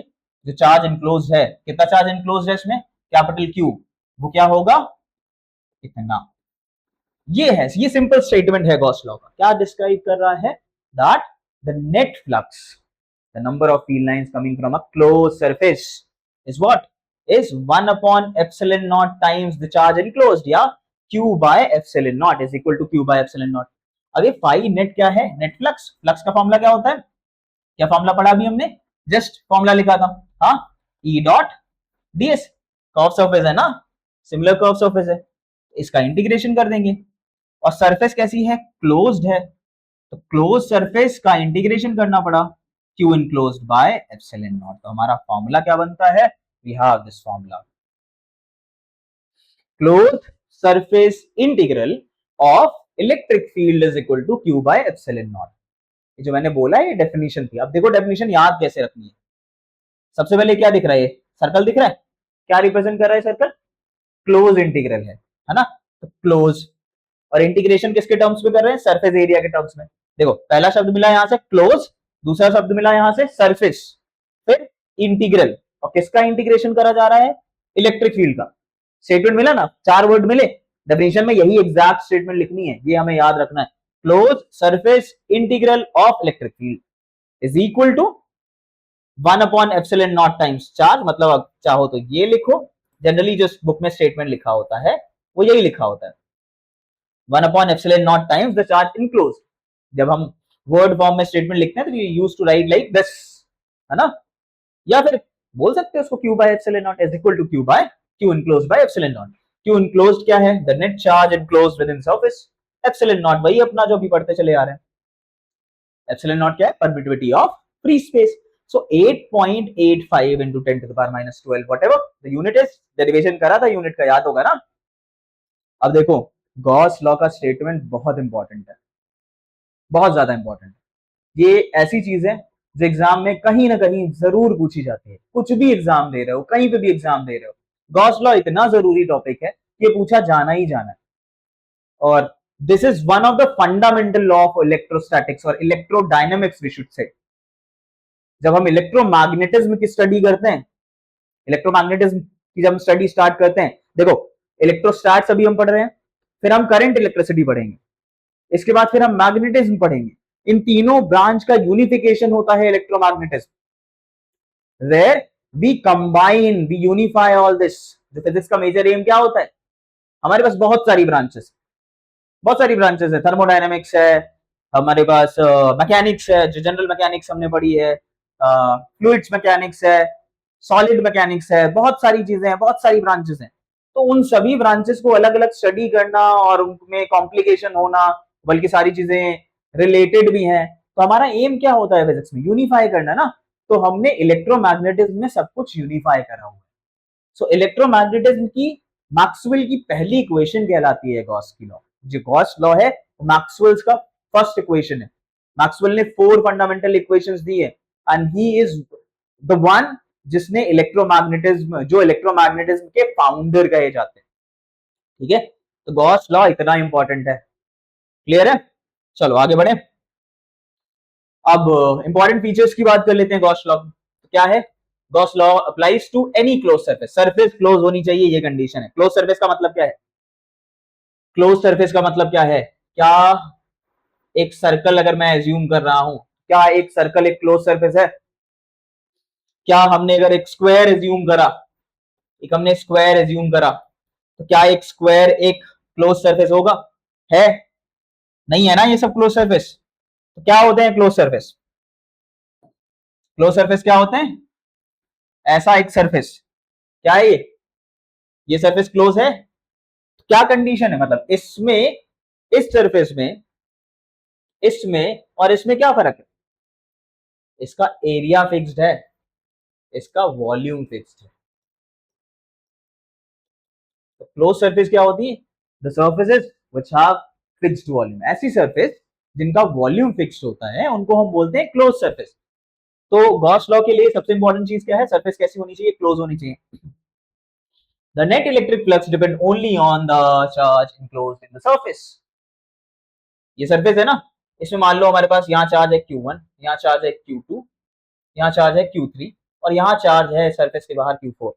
जो चार्ज इनक्लोज है, कितना चार्ज इनक्लोज है इसमें, कैपिटल Q, वो क्या होगा, इतना। ये है, ये सिंपल स्टेटमेंट है गॉस लॉ का। क्या डिस्क्राइब कर रहा है, that the net flux, the number of field lines coming from a close surface is what, is 1 upon epsilon naught times the charge enclosed, या Q by epsilon naught is equal to Q by epsilon naught। अब ये phi net क्या है, net flux, flux का formula क्या होता है, क्या फॉर्मूला पढ़ा अभी हमने, जस्ट फॉर्मूला लिखा था, हाँ, E dot ds, curve surface है ना, सिमिलर कर्व सरफेस है, इसका इंटीग्रेशन कर देंगे, और सरफेस कैसी है, क्लोज्ड है, तो क्लोज सरफेस का इंटीग्रेशन करना पड़ा, Q enclosed by epsilon naught। तो हमारा फॉर्मूला क्या बनता है, we have this formula, closed surface integral of electric field is equal to Q by epsilon naught। ये जो मैंने बोला है ये डेफिनेशन थी। अब देखो डेफिनेशन याद कैसे रखनी है। सबसे पहले क्या दिख रहा है, सर्कल दिख रहा है, क्या रिप्रेजेंट कर रहा है सर्कल, क्लोज इंटीग्रल है ना। तो क्लोज और इंटीग्रेशन किसके टर्म्स में कर रहे हैं, सरफेस एरिया के टर्म्स में। देखो पहला शब्द मिला यहां से क्लोज, दूसरा शब्द मिला यहां से सरफेस, फिर इंटीग्रल, और किसका इंटीग्रेशन करा जा रहा है, इलेक्ट्रिक फील्ड का। स्टेटमेंट मिला ना, चार वर्ड मिले, डेफिनेशन में यही एग्जैक्ट स्टेटमेंट लिखनी है, ये हमें याद रखना है। Close surface integral of electric field is equal to 1 upon epsilon naught times charge, मतलब अब चाहो तो ये लिखो, जनरली जो बुक में स्टेटमेंट लिखा होता है वो यही लिखा होता है, 1 upon epsilon naught times the charge enclose. जब हम वर्ड फॉर्म में स्टेटमेंट लिखते हैं तो we used to write like this, है ना, या फिर बोल सकते हैं उसको Q by epsilon naught is equal to Q enclosed by epsilon naught। Q enclosed क्या है, the net charge enclosed within surface, epsilon naught वही अपना जो भी पढ़ते चले आ रहे हैं, epsilon naught क्या है, permittivity of free space। So 8.85 into 10 to the power minus 12 whatever the unit is, derivation करा था यूनिट का, याद होगा ना। अब देखो गॉस लॉ का स्टेटमेंट बहुत इंपॉर्टेंट है, बहुत ज्यादा इंपॉर्टेंट है। ये ऐसी चीज है जो एग्जाम में कहीं ना कहीं जरूर पूछी जाती है, कुछ भी एग्जाम दे रहे हो, कहीं पे भी एग्जाम दे रहे हो, गॉस लॉ इतना जरूरी टॉपिक है कि पूछा जाना ही जाना है। और this is one of the fundamental law of electrostatics और इलेक्ट्रोडायनेमिक्स वी शुड से। जब हम इलेक्ट्रोमैग्नेटिज्म की स्टडी करते हैं, इलेक्ट्रोमैग्नेटिज्म की जब स्टडी स्टार्ट करते हैं, देखो इलेक्ट्रोस्टैट्स अभी हम पढ़ रहे हैं, फिर हम करंट इलेक्ट्रिसिटी पढ़ेंगे, इसके बाद फिर हम मैग्नेटिज्म पढ़ेंगे। इन तीनों ब्रांच का यूनिफिकेशन होता है electromagnetism, where we combine, we unify all this. जो फिजिक्स का मेजर एम क्या होता है, हमारे पास बहुत सारी ब्रांचेस है, थर्मोडायनेमिक्स है, हमारे पास मैकेनिक्स है, जो जनरल मैकेनिक्स हमने पढ़ी है, फ्लूइड्स मैकेनिक्स है, सॉलिड मैकेनिक्स है, बहुत सारी चीजें हैं, बहुत सारी ब्रांचेस हैं। तो उन सभी ब्रांचेस को अलग अलग स्टडी करना और उनमें कॉम्प्लिकेशन होना, बल्कि सारी चीजें रिलेटेड भी हैं। तो हमारा एम क्या होता है फिजिक्स में? यूनिफाई करना ना। तो हमने इलेक्ट्रोमैग्नेटिज्म में सब कुछ यूनिफाई करा हुआ है। सो इलेक्ट्रोमैग्नेटिज्म की मैक्सवेल की पहली इक्वेशन कहलाती है गॉस की लॉ। जो गॉस लॉ है मैक्सवेल्स का फर्स्ट इक्वेशन है। मैक्सवेल ने 4 फंडामेंटल इक्वेशंस दी है and he is the one जिसने इलेक्ट्रोमैग्नेटिज्म के फाउंडर कहे जाते हैं। ठीक है, तो गॉस लॉ इतना इंपॉर्टेंट है। क्लियर है? चलो आगे बढ़े। अब इंपॉर्टेंट फीचर्स की बात कर लेते हैं गॉस लॉ। तो क्या है? Gauss law applies to any close surface. Surface close होनी चाहिए, ये कंडीशन है। क्लोज सरफेस का मतलब क्या है? क्लोज सरफेस का मतलब क्या है? क्या एक सर्कल अगर मैं एज्यूम कर रहा हूं, क्या एक सर्कल एक क्लोज सरफेस है? क्या हमने अगर एक स्क्वायर एज्यूम करा, एक हमने स्क्वायर एज्यूम करा, तो क्या एक स्क्वायर एक क्लोज सरफेस होगा? है? नहीं है ना ये सब क्लोज सरफेस। तो क्या होते हैं क्लोज सरफेस? क्लोज सरफेस क्या होते हैं? ऐसा एक सरफेस। क्या है ये सरफेस क्लोज है? क्या कंडीशन है? मतलब इसमें, इस सरफेस में, इसमें और इसमें क्या फर्क है? इसका एरिया फिक्स्ड है, इसका वॉल्यूम फिक्स्ड है। तो क्लोज सरफेस क्या होती है? The surfaces which have fixed volume. ऐसी सरफेस जिनका वॉल्यूम फिक्स्ड होता है उनको हम बोलते हैं क्लोज सरफेस। तो गॉस लॉ के लिए सबसे इंपॉर्टेंट चीज क्या है? सरफेस कैसी होनी चाहिए? क्लोज होनी चाहिए। The net electric flux depend only on the charge enclosed in the surface. ये सरफेस है ना, इसमें मान लो हमारे पास यहाँ चार्ज है Q1, यहाँ चार्ज है Q2, यहाँ चार्ज है Q3 और यहाँ चार्ज है सरफेस के बाहर Q4।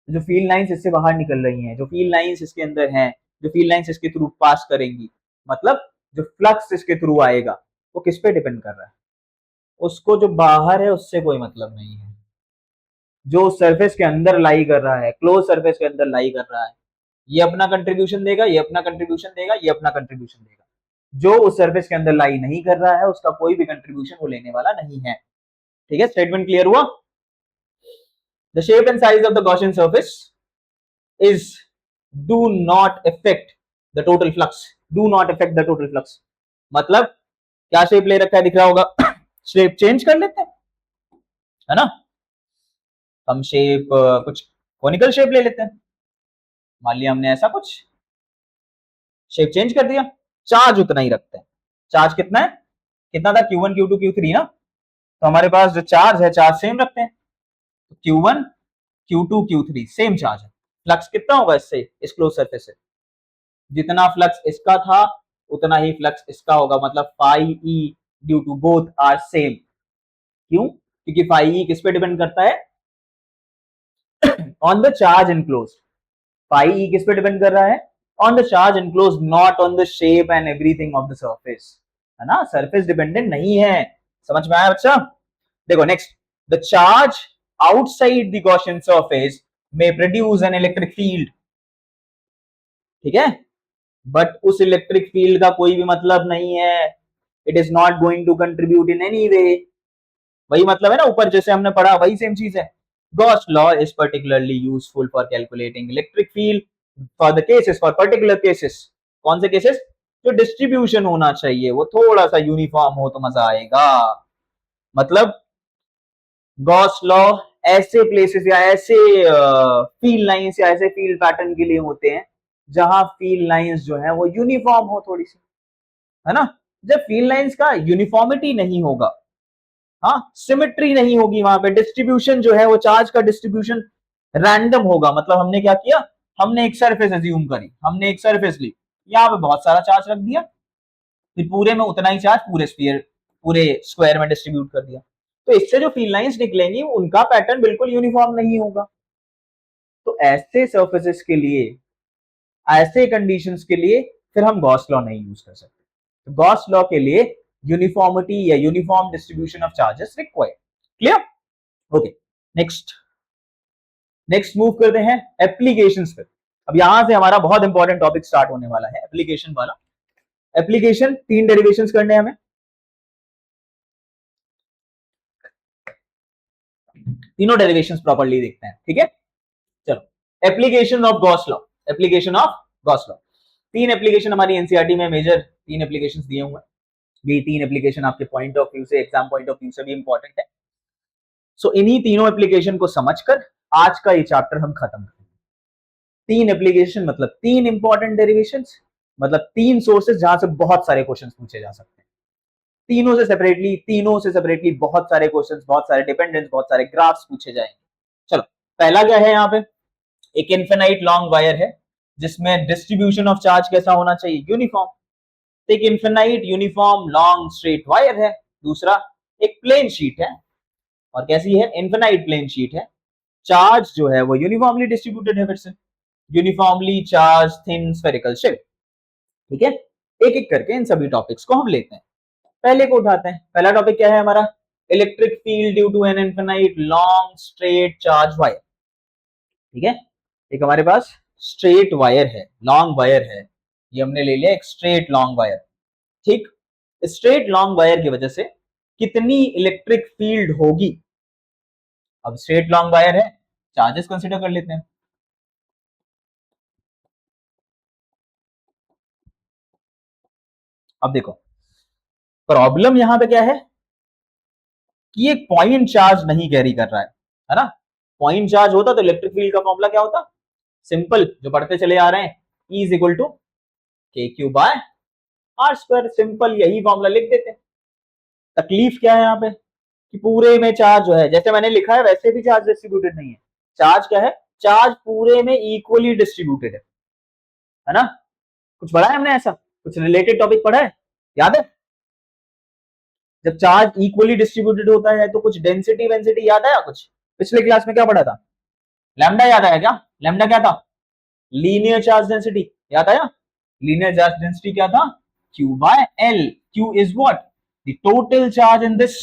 जो फील्ड लाइंस इससे बाहर निकल रही हैं, जो फील्ड लाइंस इसके अंदर हैं, जो फील्ड लाइंस इसके थ्रू पास करेंगी, मतलब जो फ्लक्स इसके थ्रू आएगा, वो किस पे डिपेंड कर रहा है? उसको जो बाहर है उससे कोई मतलब नहीं है। जो सरफेस के अंदर लाई कर रहा है, क्लोज सरफेस के अंदर लाई कर रहा है, ये अपना कंट्रीब्यूशन देगा, ये अपना कंट्रीब्यूशन देगा, ये अपना कंट्रीब्यूशन देगा। जो उस सर्फेस के अंदर लाई नहीं कर रहा है उसका कोई भी कंट्रीब्यूशन वो लेने वाला नहीं है। ठीक है, स्टेटमेंट क्लियर हुआ? The shape and size of the Gaussian surface is do not effect the total flux. Do not effect the total flux मतलब क्या शेप ले रखा है दिख रहा होगा। शेप चेंज कर लेते हैं, है ना। हम शेप कुछ कोनिकल शेप ले लेते हैं। मान लिया हमने ऐसा कुछ शेप चेंज कर दिया, चार्ज उतना ही रखते हैं। चार्ज कितना है? कितना था? Q1 Q2 Q3 ना। तो हमारे पास जो चार्ज है चार्ज सेम रखते हैं। तो Q1 Q2 Q3 same charge है। फ्लक्स कितना होगा इससे, इस क्लोज सरफेस से? जितना फ्लक्स इसका था उतना ही फ्लक्स इसका होगा, मतलब phi E due to both are same. क्यों? क्योंकि फाई ई किस पे डिपेंड करता है? On the charge enclose. Phi E किस पे डिपेंड कर रहा है? On the charge enclose, not on the shape and everything of the surface, है ना। सरफेस डिपेंडेंट नहीं है। समझ में आया बच्चा? देखो next, the charge outside the Gaussian surface may produce an electric field। ठीक है, बट उस इलेक्ट्रिक फील्ड का कोई भी मतलब नहीं है। It is not going to contribute in any way. वही मतलब है ना, ऊपर जैसे हमने पढ़ा वही सेम चीज है। Gauss law is particularly useful for calculating electric field for the cases, for particular cases. कौन से केसेस? जो डिस्ट्रीब्यूशन होना चाहिए वो थोड़ा सा यूनिफॉर्म हो तो मजा आएगा। मतलब गॉस लॉ ऐसे प्लेसेस या ऐसे फील्ड लाइंस या ऐसे फील्ड पैटर्न के लिए होते हैं जहां फील्ड लाइंस जो है वो यूनिफॉर्म हो थोड़ी सी, है ना। जब फील्ड लाइंस का यूनिफॉर्मिटी नहीं होगा, हाँ सिमेट्री नहीं होगी, वहां पे डिस्ट्रीब्यूशन जो है वो चार्ज का डिस्ट्रीब्यूशन रैंडम होगा। मतलब हमने क्या किया? हमने एक सरफेस एज्यूम करी, हमने एक सरफेस ली, यहाँ पे बहुत सारा चार्ज रख दिया, फिर पूरे में उतना ही चार्ज पूरे स्फीयर, पूरे स्क्वायर में डिस्ट्रीब्यूट कर दिया। तो इससे जो फील्ड लाइंस निकलेंगी उनका पैटर्न बिल्कुल यूनिफॉर्म नहीं होगा। तो ऐसे सर्फेसेस के लिए, ऐसे कंडीशंस के लिए फिर हम गॉस लॉ नहीं यूज कर सकते। तो गॉस लॉ के लिए यूनिफॉर्मिटी या uniform distribution of charges required. Clear? Okay, next next move करते हैं एप्लीकेशंस पे। अब यहां से हमारा बहुत इंपॉर्टेंट टॉपिक स्टार्ट होने वाला है, एप्लीकेशन वाला। एप्लीकेशन, 3 डेरिवेशंस करने हैं हमें। तीनों डेरिवेशंस प्रॉपर्ली देखते हैं, ठीक है। चलो, application of Gauss law, application of Gauss law. 3 application हमारी एनसीईआरटी में मेजर 3 एप्लीकेशंस दिए हुए हैं। ये 3 एप्लीकेशन आपके पॉइंट ऑफ व्यू से, एग्जाम पॉइंट ऑफ व्यू से भी इंपॉर्टेंट है। सो इन्हीं तीनों एप्लीकेशन को समझकर आज का ये चैप्टर हम खत्म करेंगे। 3 एप्लीकेशन मतलब 3 इंपॉर्टेंट डेरिवेशंस, मतलब 3 सोर्सेस जहां से बहुत सारे क्वेश्चंस पूछे जा सकते हैं। तीनों से सेपरेटली बहुत सारे क्वेश्चंस, बहुत सारे डिपेंडेंस, बहुत सारे ग्राफ्स पूछे जाएंगे। चलो, पहला क्या है यहाँ पे, एक इन्फिनाइट लॉन्ग वायर है जिसमें डिस्ट्रीब्यूशन ऑफ चार्ज कैसा होना चाहिए, यूनिफॉर्म। एक infinite uniform long straight wire है। दूसरा एक प्लेन शीट है, और कैसी है, इन्फिनाइट प्लेन शीट है। चार्ज जो है वो यूनिफॉर्मली डिस्ट्रीब्यूटेड है, फिर से uniformly charge thin spherical shape, ठीक है। एक एक करके इन सभी टॉपिक्स को हम लेते हैं। पहले को उठाते हैं। पहला टॉपिक क्या है हमारा, electric field due to an infinite long straight charge wire, ठीक है। एक हमारे पास स्ट्रेट वायर है, लॉन्ग वायर है, ये हमने ले लिया एक स्ट्रेट लॉन्ग वायर, ठीक। स्ट्रेट लॉन्ग वायर की वजह से कितनी इलेक्ट्रिक फील्ड होगी। अब स्ट्रेट लॉन्ग वायर है, चार्जेस कंसीडर कर लेते हैं। अब देखो, प्रॉब्लम यहां पे क्या है कि एक पॉइंट चार्ज नहीं कैरी कर रहा है ना। पॉइंट चार्ज होता तो इलेक्ट्रिक फील्ड का फॉर्मूला क्या होता, सिंपल, जो पढ़ते चले आ रहे हैं, E is equal to K Q by R square. Simple, यही फॉर्मूला लिख देते हैं। तकलीफ क्या है यहाँ पे कि पूरे में चार्ज जो है, जैसे मैंने लिखा है वैसे भी चार्ज डिस्ट्रीब्यूटेड नहीं है। चार्ज क्या है, चार्ज पूरे में इक्वली डिस्ट्रीब्यूटेड है ना। कुछ पढ़ा है हमने ऐसा, कुछ रिलेटेड टॉपिक पढ़ा है, याद है। जब चार्ज इक्वली डिस्ट्रीब्यूटेड होता है तो कुछ डेंसिटी वेंसिटी याद आया, कुछ पिछले क्लास में क्या पढ़ा था, लैम्डा याद आया क्या। लैम्डा क्या था, लीनियर चार्ज डेंसिटी, याद आया। लीनियर चार्ज डेंसिटी क्या था, Q by L। Q is what, the total charge in this.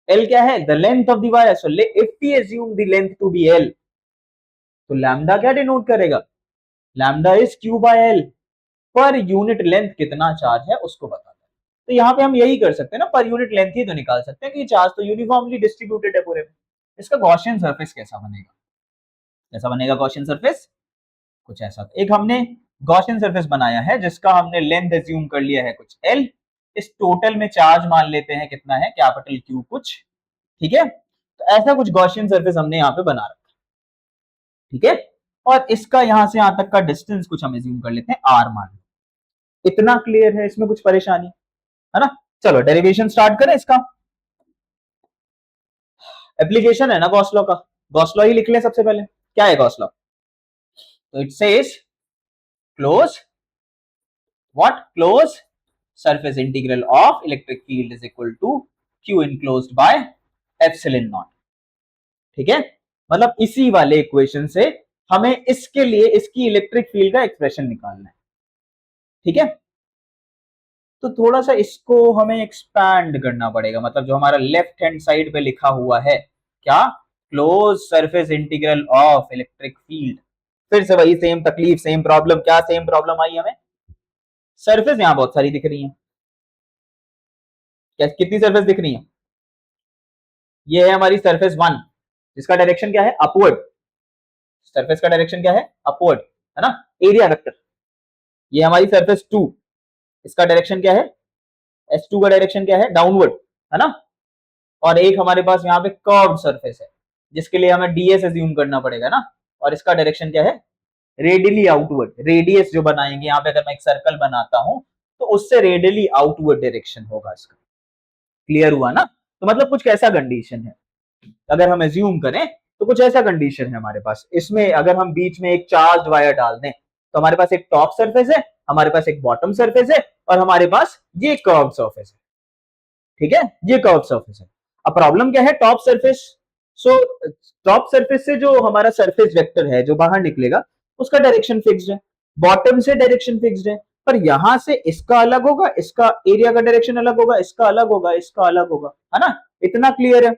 L क्या है, the length of the wire. So if we assume the length to be L, तो lambda क्या denote करेगा, lambda is Q by L। Per unit length कितना charge है उसको बताता है। तो यहाँ पे हम यही कर सकते हैं ना, पर यूनिट लेंथ ही तो निकाल सकते हैं कि चार्ज तो यूनिफॉर्मली डिस्ट्रीब्यूटेड है पूरे में। इसका गॉसियन सरफेस कैसा बनेगा, कैसा बनेगा गॉसियन सरफेस, कुछ ऐसा। एक हमने गॉसियन सरफेस बनाया है जिसका हमने लेंथ एज्यूम कर लिया है कुछ L। इस टोटल में चार्ज मान लेते हैं कितना है, कैपिटल Q कुछ, ठीक है। तो ऐसा कुछ गॉसियन सरफेस हमने यहाँ पे बना रखा, ठीक है। और इसका यहां से यहां तक का डिस्टेंस कुछ हम एज्यूम कर लेते हैं R मान लो। इतना क्लियर है, इसमें कुछ परेशानी है ना। चलो डेरिवेशन स्टार्ट करें इसका। एप्लीकेशन है ना गॉस लॉ का, गॉस लॉ ही लिख लें सबसे पहले। क्या है गॉस लॉ, तो it says close what, close surface integral of electric field is equal to Q enclosed by epsilon naught, ठीक है। मतलब इसी वाले इक्वेशन से हमें इसके लिए इसकी इलेक्ट्रिक फील्ड का एक्सप्रेशन निकालना है, ठीक है। तो थोड़ा सा इसको हमें एक्सपैंड करना पड़ेगा, मतलब जो हमारा लेफ्ट हैंड साइड पे लिखा हुआ है क्या, close surface integral of electric field. फिर से वही सेम तकलीफ, सेम प्रॉब्लम। क्या सेम प्रॉब्लम आई हमें, सरफेस यहां बहुत सारी दिख रही है। क्या कितनी सरफेस दिख रही है, ये है हमारी सरफेस 1 जिसका डायरेक्शन क्या है, अपवर्ड। सरफेस का डायरेक्शन क्या है, अपवर्ड, है ना, एरिया वेक्टर। ये हमारी सरफेस 2, इसका डायरेक्शन क्या है, S2 का डायरेक्शन क्या है, डाउनवर्ड, है ना। और एक हमारे पास यहाँ पे कर्व्ड सरफेस है जिसके लिए हमें ds अज्यूम करना पड़ेगा ना, और इसका डायरेक्शन क्या है, रेडियली आउटवर्ड। रेडियस जो बनाएंगे यहाँ पे, अगर मैं एक सर्कल बनाता हूं तो उससे रेडियली आउटवर्ड डायरेक्शन होगा इसका। क्लियर हुआ ना। तो मतलब कुछ कैसा कंडीशन है, अगर हम अज्यूम करें तो कुछ ऐसा कंडीशन है हमारे पास। इसमें अगर हम बीच में एक चार्ज वायर डाल दें तो हमारे पास एक टॉप सरफेस है, हमारे पास एक बॉटम सरफेस है, और हमारे पास ये कर्व सरफेस है, ठीक है, ये कर्व सरफेस है। अब प्रॉब्लम क्या है, top surface. So top surface से जो हमारा सरफेस वेक्टर है जो बाहर निकलेगा उसका डायरेक्शन फिक्स्ड है, बॉटम से डायरेक्शन फिक्स्ड है, पर यहां से इसका अलग होगा, इसका एरिया का डायरेक्शन अलग होगा, इसका अलग होगा, इसका अलग होगा, है ना। इतना क्लियर है,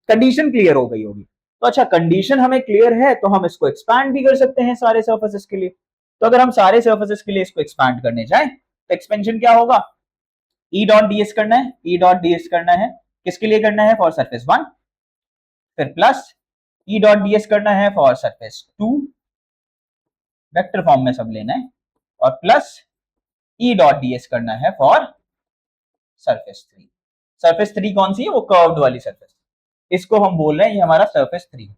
कंडीशन क्लियर हो गई होगी। तो अच्छा, कंडीशन हमें क्लियर है तो हम इसको एक्सपैंड भी कर सकते हैं सारे सर्फेसेस के लिए। तो अगर हम सारे सर्फेसेस के लिए इसको एक्सपैंड करने जाएं तो एक्सपेंशन क्या होगा, ई डॉट डीएस करना है, ई डॉट डीएस करना है, किसके लिए करना है, फॉर सरफेस 1, फिर प्लस ई डॉट डीएस करना है फॉर सरफेस 2, वेक्टर फॉर्म में सब लेना है, और प्लस ई डॉट डीएस करना है फॉर सरफेस 3। सरफेस 3 कौन सी है, वो कर्व्ड वाली सरफेस, इसको हम बोल रहे हैं ये हमारा सरफेस 3 है।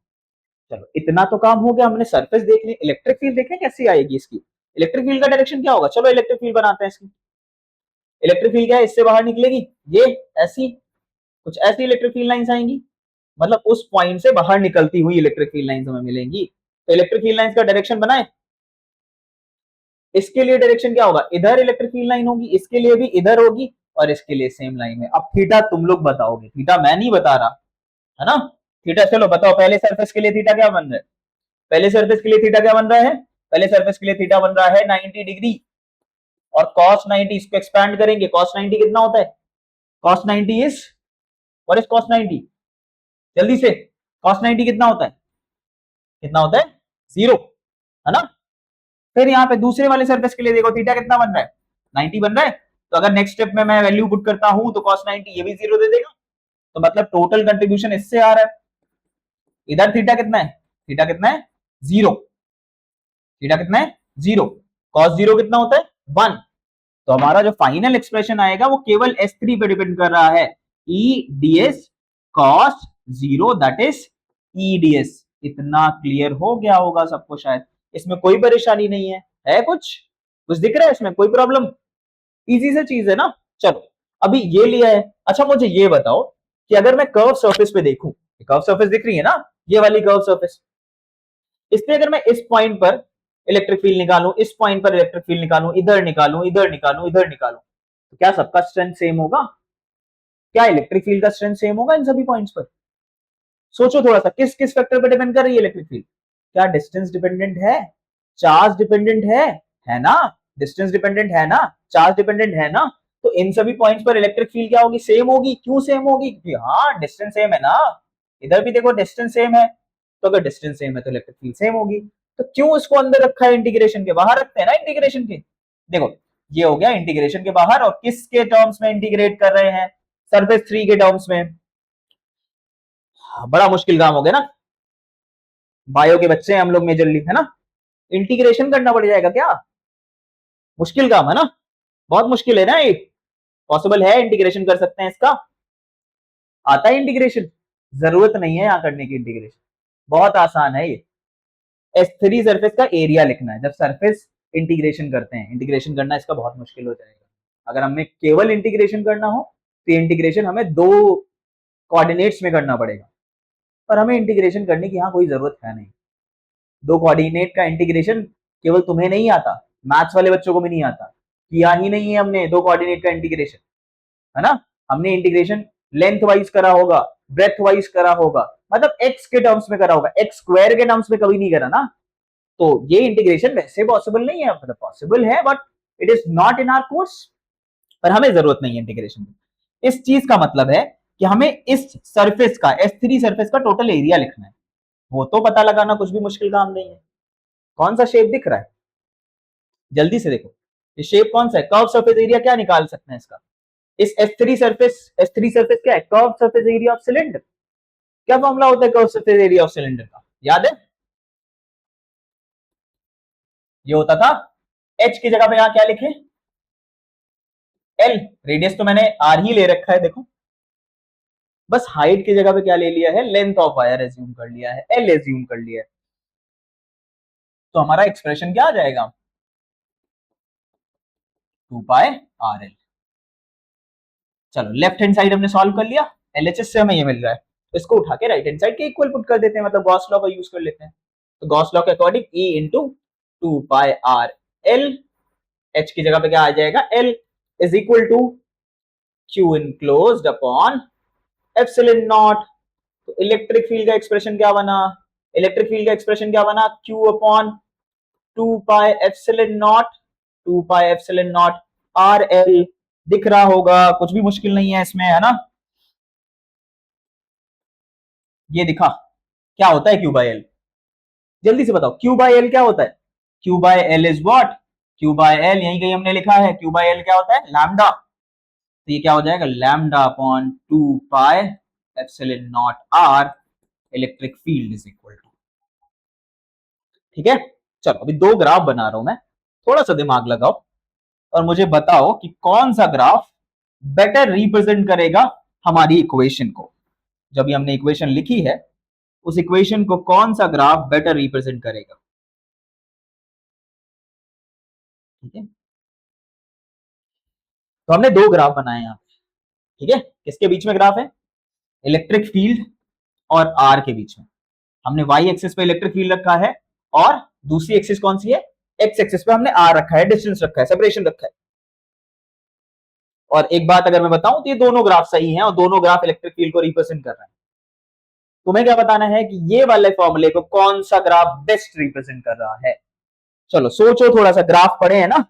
चलो इतना तो काम हो गया, हमने सरफेस देख ली, इलेक्ट्रिक फील्ड देखें कैसी आएगी इसकी, इलेक्ट्रिक फील्ड का डायरेक्शन क्या होगा, चलो इलेक्ट्रिक फील्ड बनाते हैं इसकी। इलेक्ट्रिक फील्ड क्या है, इससे बाहर निकलेगी ये ऐसी, कुछ ऐसी इलेक्ट्रिक फील्ड लाइंस आएंगी, मतलब उस पॉइंट से बाहर निकलती हुई इलेक्ट्रिक फील्ड लाइंस हमें मिलेंगी। तो इलेक्ट्रिक फील्ड लाइंस का डायरेक्शन बनाए, इसके लिए डायरेक्शन क्या होगा, इधर इलेक्ट्रिक फील्ड लाइन होगी, इसके लिए भी इधर होगी, और इसके लिए सेम लाइन है। अब थीटा तुम लोग बताओगे, थीटा मैं नहीं बता रहा है ना, थीटा चलो बताओ, पहले सरफेस के लिए थीटा क्या बन रहा है, पहले सरफेस के लिए थीटा क्या बन रहा है, पहले सरफेस के लिए थीटा बन रहा है 90 डिग्री, और cos 90 इसको एक्सपैंड करेंगे, cos 90 कितना होता है, cos 90 is, what is cos 90, जल्दी से, cos 90 कितना होता है, कितना होता है, 0, है ना। फिर यहाँ पे दूसरे वाले सरफेस के लिए देखो थीटा कितना बन रहा है, 90 बन रहा है, तो अगर नेक्स्ट स्टेप में मैं वैल्यू पुट करता हूं तो cos 90 ये भी 0 दे देगा, तो मतलब टोटल कंट्रीब्यूशन इससे आ रहा है। इधर थीटा कितना है, थीटा कितना है, 0, थीटा कितना है, 0, cos 0 कितना होता है, 1। तो हमारा जो फाइनल एक्सप्रेशन आएगा वो केवल S3 पे डिपेंड कर रहा है, ई ds cos 0 that is E ds। इतना क्लियर हो गया होगा सबको शायद, इसमें कोई परेशानी नहीं है कुछ कुछ दिख रहा है इसमें, कोई प्रॉब्लम, इजी से चीज है ना। चलो अभी ये लिया है, अच्छा मुझे ये बताओ कि अगर मैं कर्व सरफेस पे देखूं, कर्व सरफेस दिख रही है ना, ये वाली कर्व सरफेस, इस पे अगर मैं इस पॉइंट पर इलेक्ट्रिक फील्ड निकालूं, इस पॉइंट पर इलेक्ट्रिक फील्ड निकालूं, इधर निकालूं, इधर निकालूं, इधर निकालूं, तो क्या सबका स्ट्रेंथ सेम होगा, क्या इलेक्ट्रिक फील्ड का स्ट्रेंथ सेम होगा इन सभी पॉइंट्स पर, सोचो थोड़ा सा, किस किस फैक्टर पर डिपेंड कर रही है इलेक्ट्रिक फील्ड, क्या डिस्टेंस डिपेंडेंट है, चार्ज डिपेंडेंट है ना, डिस्टेंस डिपेंडेंट है ना, चार्ज डिपेंडेंट है ना, तो इन सभी पॉइंट्स पर इलेक्ट्रिक फील्ड क्या होगी, सेम होगी, क्यों सेम होगी, क्योंकि हाँ डिस्टेंस सेम है ना, इधर भी देखो डिस्टेंस सेम है, तो अगर डिस्टेंस सेम है तो इलेक्ट्रिक फील्ड सेम होगी। तो क्यों इसको अंदर रखा है, इंटीग्रेशन के बाहर रखते हैं ना, इंटीग्रेशन के, देखो ये हो गया इंटीग्रेशन के बाहर, और किसके टर्म्स में इंटीग्रेट कर रहे हैं, सरफेस 3 के टर्म्स में। बड़ा मुश्किल काम हो गया ना, बायो के बच्चे हैं हम लोग मेजरली, है ना, इंटीग्रेशन करना पड़ जाएगा क्या, मुश्किल काम है ना, बहुत मुश्किल है ना, ये पॉसिबल है, इंटीग्रेशन कर सकते हैं इसका, आता है इंटीग्रेशन, जरूरत नहीं है यहाँ करने की इंटीग्रेशन, बहुत आसान है ये। S3 सरफेस का एरिया लिखना है, जब सरफेस इंटीग्रेशन करते हैं, इंटीग्रेशन करना इसका बहुत मुश्किल हो जाएगा। अगर हमें केवल इंटीग्रेशन करना हो तो इंटीग्रेशन हमें दो कोऑर्डिनेट्स में करना पड़ेगा, पर हमें इंटीग्रेशन करने की यहाँ कोई जरूरत है नहीं। दो कोऑर्डिनेट का इंटीग्रेशन केवल तुम्हें नहीं आता, मैथ्स वाले बच्चों को भी नहीं आता, किया ही नहीं है हमने दो कोऑर्डिनेट का इंटीग्रेशन, है ना। हमने इंटीग्रेशन लेंथ वाइज करा होगा, ब्रेथ वाइज करा होगा, मतलब एक्स के टर्म्स में करा होगा, एक्स स्क्वायर के टर्म्स में कभी नहीं करा ना। तो ये इंटीग्रेशन वैसे पॉसिबल नहीं है, मतलब पॉसिबल है but it is not in our course, पर हमें जरूरत नहीं है इंटीग्रेशन की। इस चीज का मतलब है कि हमें इस सरफेस का, S3 सरफेस का टोटल एरिया लिखना है, वो तो पता लगाना कुछ भी मुश्किल काम नहीं है। कौन सा शेप दिख रहा है, जल्दी से देखो, ये शेप कौन सा है, कर्व सरफेस एरिया क्या निकाल सकते हैं इसका, इस S3 सरफेस क्या है, curve surface area of cylinder. क्या फॉर्मूला होता है curve surface area of cylinder का, याद है, ये होता था, H की जगह पे यहां क्या लिखे, L, रेडियस तो मैंने R ही ले रखा है देखो, बस हाइट की जगह पे क्या ले लिया है, लेंथ ऑफ वायर एज्यूम कर लिया है, L एज्यूम कर लिया है, तो हमारा एक्सप्रेशन क्या आ जाएगा, 2 पाई RL। चलो लेफ्ट हैंड साइड हमने सॉल्व कर लिया, LHS से हमें ये मिल रहा है, तो इसको उठा के राइट हैंड साइड के इक्वल पुट कर देते हैं, मतलब गॉस लॉ का यूज कर लेते हैं। तो गॉस लॉ के according E into 2 pi RL, H की जगह पे क्या आ जाएगा, L is equal to Q enclosed upon epsilon naught. तो इलेक्ट्रिक फील्ड का एक्सप्रेशन क्या बना, इलेक्ट्रिक फील्ड का एक्सप्रेशन क्या बना, Q upon 2 pi epsilon naught, 2 pi epsilon naught RL, दिख रहा होगा, कुछ भी मुश्किल नहीं है इसमें, है ना। ये दिखा, क्या होता है Q बाय L, जल्दी से बताओ Q बाय L क्या होता है, Q by L is what, Q by L, यही कहीं हमने लिखा है Q बाय एल क्या होता है, लैम्डा। तो ये क्या हो जाएगा, lambda upon 2 pi epsilon naught R electric field is equal to. ठीक है, चलो अभी दो ग्राफ बना रहा हूं मैं, थोड़ा सा दिमाग लगाओ और मुझे बताओ कि कौन सा ग्राफ बेटर रिप्रेजेंट करेगा हमारी इक्वेशन को। जब भी हमने इक्वेशन लिखी है उस इक्वेशन को कौन सा ग्राफ बेटर रिप्रेजेंट करेगा। ठीक है, तो हमने दो ग्राफ बनाए यहां। ठीक है, किसके बीच में ग्राफ है, इलेक्ट्रिक फील्ड और आर के बीच में। हमने वाई एक्सिस पे इलेक्ट्रिक फील्ड रखा है और दूसरी एक्सिस कौन सी है, एक्स एक्सिस पे हमने आर रखा है, डिस्टेंस रखा है, सेपरेशन रखा है। और एक बात अगर मैं बताऊं तो ये दोनों ग्राफ सही हैं और दोनों ग्राफ इलेक्ट्रिक फील्ड को रिप्रेजेंट कर रहे हैं। तुम्हें क्या बताना है कि ये वाले फॉर्मूले को कौन सा ग्राफ बेस्ट रिप्रेजेंट कर रहा है। चलो सोचो थोड़ा सा, ग्राफ पढ़े हैं ना,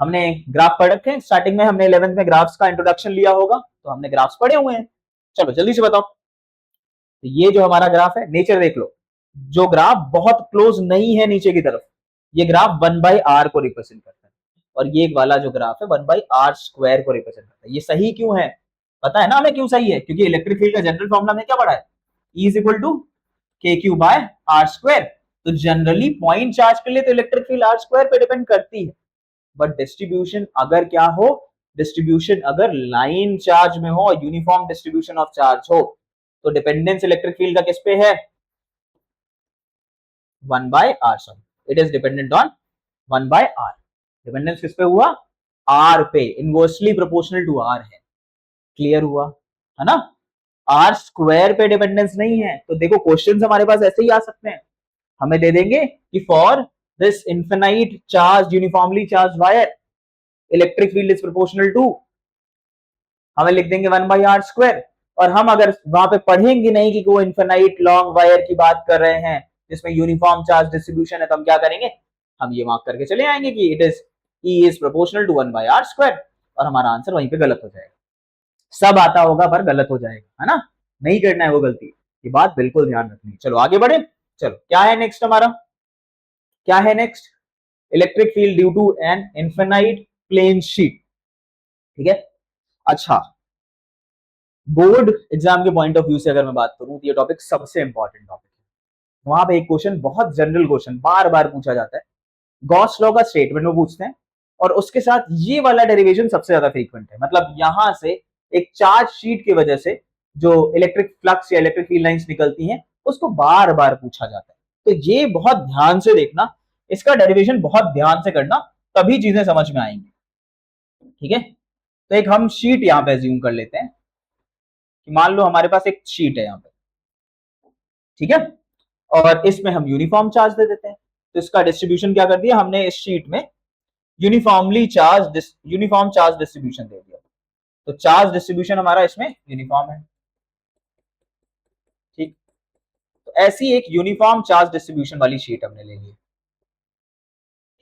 हमने ग्राफ पढ़ रखे हैं, स्टार्टिंग में हमने 11th में ग्राफ्स का इंट्रोडक्शन लिया होगा, तो हमने ग्राफ्स पढ़े हुए हैं। चलो जल्दी से बताओ, तो ये जो हमारा ग्राफ है, नेचर देख लो, जो ग्राफ बहुत क्लोज नहीं है नीचे की तरफ, ये ग्राफ 1/r को रिप्रेजेंट करता है, और ये वाला जो ग्राफ है 1/r² को रिप्रेजेंट करता है। ये सही क्यों है, पता है ना हमें क्यों सही है, क्योंकि इलेक्ट्रिक फील्ड का जनरल फॉर्मूला में क्या पढ़ा है, E is equal to KQ/r²। तो जनरली पॉइंट चार्ज के लिए तो इलेक्ट्रिक फील्ड r² पे डिपेंड करती है, बट डिस्ट्रीब्यूशन अगर क्या हो, डिस्ट्रीब्यूशन अगर लाइन चार्ज में हो, यूनिफॉर्म डिस्ट्रीब्यूशन ऑफ चार्ज हो, तो डिपेंडेंस इलेक्ट्रिक फील्ड का किस पे है, 1/r। Sorry, it is dependent on 1/r। Dependence किस पे हुआ, r पे, इनवर्सली प्रोपोर्शनल टू r है। क्लियर हुआ है ना, r² पे डिपेंडेंस नहीं है। तो देखो क्वेश्चंस हमारे पास ऐसे ही आ सकते हैं, हमें दे देंगे कि for this infinite charge uniformly charge wire electric field is proportional to, हमें लिख देंगे 1/r²। और हम अगर वहां पे पढ़ेंगे नहीं कि वो इनफिनाइट लॉन्ग वायर की बात कर रहे हैं जिसमें यूनिफॉर्म चार्ज डिस्ट्रीब्यूशन है, तो हम क्या करेंगे, हम ये मार्क करके चले आएंगे कि it is E is proportional to 1/r², और हमारा आंसर वहीं पे गलत हो जाएगा। सब आता होगा पर गलत हो जाएगा, है ना, नहीं करना है वो गलती, ये बात बिल्कुल ध्यान रखनी है। चलो आगे बढ़े, चलो क्या है नेक्स्ट हमारा, क्या है next, electric field due to an infinite plane sheet. ठीक है, अच्छा बोर्ड एग्जाम के पॉइंट ऑफ व्यू से अगर मैं बात करूं तो ये टॉपिक सबसे इंपॉर्टेंट टॉपिक है। वहां पे एक क्वेश्चन, बहुत जनरल क्वेश्चन, बार बार पूछा जाता है, गॉस लॉ का स्टेटमेंट में पूछते हैं, और उसके साथ ये वाला डेरिवेशन सबसे ज्यादा फ्रीक्वेंट है। मतलब यहां से एक चार्ज शीट की वजह से जो इलेक्ट्रिक फ्लक्स या इलेक्ट्रिक फील्ड लाइंस निकलती हैं, उसको बार बार पूछा जाता है। तो ये बहुत ध्यान से देखना, इसका डेरिवेशन बहुत ध्यान से करना, तभी चीजें समझ में आएंगी। ठीक है, तो एक हम शीट यहां पे अज्यूम कर लेते हैं कि मान लो हमारे पास एक शीट है यहां पे, ठीक है, और इसमें हम यूनिफॉर्म चार्ज दे देते हैं। तो इसका डिस्ट्रीब्यूशन क्या कर दिया हमने, इस शीट में यूनिफॉर्म चार्ज डिस्ट्रीब्यूशन दे दिया। तो चार्ज डिस्ट्रीब्यूशन हमारा इसमें यूनिफॉर्म है। ठीक, तो ऐसी एक यूनिफॉर्म चार्ज डिस्ट्रीब्यूशन वाली शीट हमने ले ली।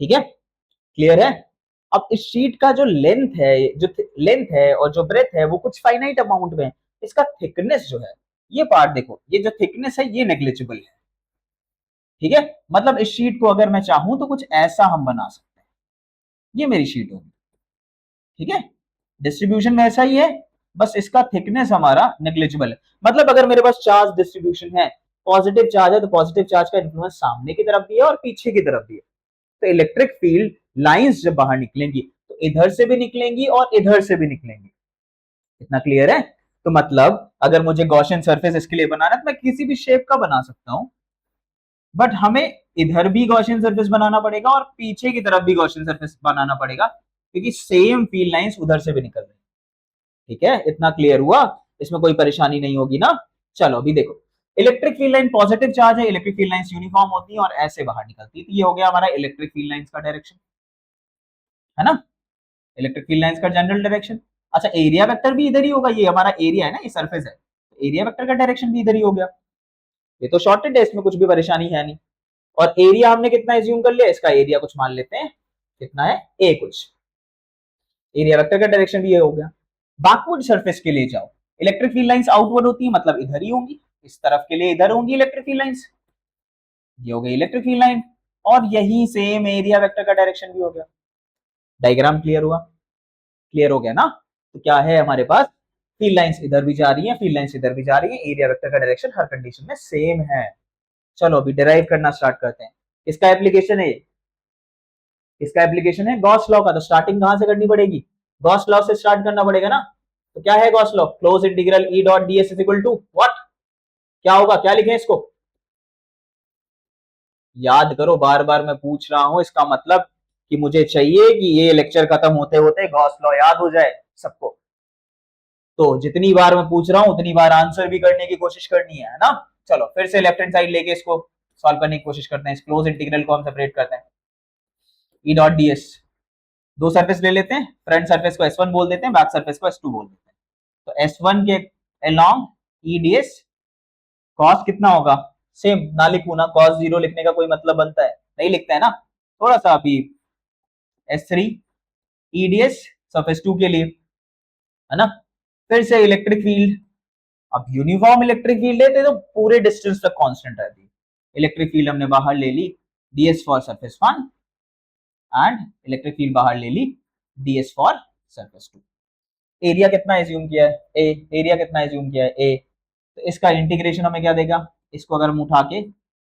ठीक है, क्लियर है। अब इस शीट का जो लेंथ है, और जो ब्रेथ है वो कुछ फाइनाइट अमाउंट में है। इसका थिकनेस जो है, ये पार्ट देखो, ये जो थिकनेस है ये नेग्लिजिबल है। ठीक है, मतलब इस शीट को अगर मैं चाहूं तो कुछ ऐसा हम बना सकते हैं, ये मेरी शीट होगी। ठीक है, डिस्ट्रीब्यूशन में ऐसा ही है, बस इसका थिकनेस हमारा नेग्लिजिबल है। मतलब अगर मेरे पास चार्ज डिस्ट्रीब्यूशन है, पॉजिटिव चार्ज है, तो पॉजिटिव चार्ज का इन्फ्लुएंस सामने की तरफ भी है और पीछे की तरफ भी है। तो इलेक्ट्रिक फील्ड लाइंस जब बाहर निकलेंगी तो इधर से भी निकलेंगी और इधर से भी निकलेंगी। इतना क्लियर है। तो मतलब अगर मुझे गॉसियन सरफेस इसके लिए बनाना है तो मैं किसी भी शेप का बना सकता हूं, बट हमें इधर भी गॉसियन सरफेस बनाना पड़ेगा और पीछे की तरफ भी गॉसियन सरफेस बनाना पड़ेगा, क्योंकि सेम फील्ड लाइंस उधर से भी निकल रही है। ठीक है, इतना क्लियर हुआ, इसमें कोई परेशानी नहीं होगी ना। चलो अभी देखो, electric field line positive charge है, इलेक्ट्रिक फील्ड लाइंस यूनिफॉर्म होती है और ऐसे बाहर निकलती है। तो ये हो गया हमारा इलेक्ट्रिक फील्ड लाइंस का डायरेक्शन, है ना, इलेक्ट्रिक फील्ड लाइंस का जनरल डायरेक्शन। अच्छा एरिया वेक्टर भी इधर ही होगा, ये हमारा एरिया है ना, ये सरफेस है, एरिया वेक्टर का डायरेक्शन भी इधर ही हो गया। ये तो शॉर्टेड है, इसमें कुछ भी परेशानी है नहीं। और एरिया हमने कितना एज्यूम कर लिया, इसका एरिया कुछ मान लेते हैं, कितना है ए कुछ, एरिया वेक्टर का डायरेक्शन भी ये हो गया। बैकवर्ड सरफेस के लिए जाओ, इलेक्ट्रिक फील्ड लाइंस आउटवर्ड होती है, मतलब इधर ही होंगी, इस तरफ के लिए इधर होंगी इलेक्ट्रिक फील्ड लाइंस, ये हो गई इलेक्ट्रिक फील्ड लाइन। और यही सेम एरिया वेक्टर का डायरेक्शन भी हो गया। डायग्राम क्लियर हुआ? क्लियर हो गया ना? तो क्या है हमारे पास, फील्ड लाइंस इधर भी जा रही है, फील्ड लाइंस इधर भी जा रही है, एरिया वेक्टर का डायरेक्शन हर कंडीशन में सेम है। चलो अभी डिराइव करना स्टार्ट करते हैं। इसका एप्लीकेशन है, इसका एप्लीकेशन है गॉस लॉ का। तो स्टार्टिंग कहां से करनी पड़ेगी? गॉस लॉ से स्टार्ट करना पड़ेगा ना। तो क्या है Gauss law? Close integral E dot D S is equal to what? क्या होगा, क्या लिखें इसको? याद करो, बार बार मैं पूछ रहा हूं, इसका मतलब कि मुझे चाहिए कि ये लेक्चर खत्म होते होते गॉस लॉ याद हो जाए सबको। तो जितनी बार मैं पूछ रहा हूं उतनी बार आंसर भी करने की कोशिश करनी है ना। चलो फिर से लेफ्ट हैंड साइड लेके इसको सॉल्व करने की कोशिश करते हैं। इस क्लोज इंटीग्रल को हम सेपरेट करते हैं। ई डॉट डी एस, दो सरफेस ले लेते हैं, फ्रंट सरफेस को S1 बोल देते हैं, बैक सरफेस को S2 बोल देते हैं। तो S1 के along E D S cos कितना होगा? सेम ना लिखू ना, कॉस जीरो लिखने का कोई मतलब बनता है? नहीं लिखता है ना। थोड़ा सा अभी S3 E D S surface 2 के लिए, है ना। फिर से इलेक्ट्रिक फील्ड, अब यूनिफॉर्म इलेक्ट्रिक फील्ड लेते तो पूरे डिस्टेंस तक कांस्टेंट रहती। इलेक्ट्रिक फील्ड हमने बाहर ले ली ds for surface 1 and electric field बाहर ले ली ds फॉर सरफेस 2। एरिया कितना एज्यूम किया है? a। एरिया कितना एज्यूम किया है? a। तो इसका इंटीग्रेशन हमें क्या देगा? इसको अगर हम उठा के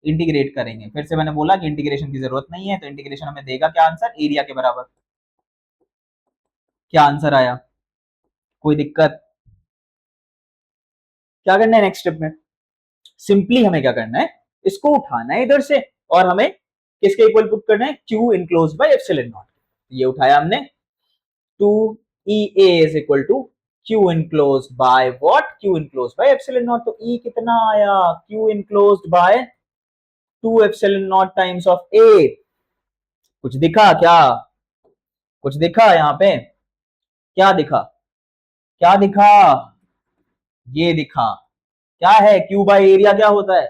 इंटीग्रेट करेंगे, फिर से मैंने बोला कि इंटीग्रेशन की जरूरत नहीं है, तो इंटीग्रेशन हमें देगा क्या आंसर? एरिया के बराबर। क्या आंसर आया? कोई दिक्कत? क्या करना है नेक्स्ट स्टेप में? सिंपली हमें क्या करना है, इसको उठाना है इधर से और हमें किसके इक्वल पुट करना है? Q enclose by epsilon naught. ये उठाया हमने, 2EA is equal to Q enclose by what? Q enclose by epsilon naught. तो E कितना आया? Q enclose by 2 epsilon naught times of A। कुछ दिखा क्या? कुछ दिखा यहाँ पे? क्या दिखा? क्या दिखा? ये दिखा। क्या है? Q बाय एरिया क्या होता है?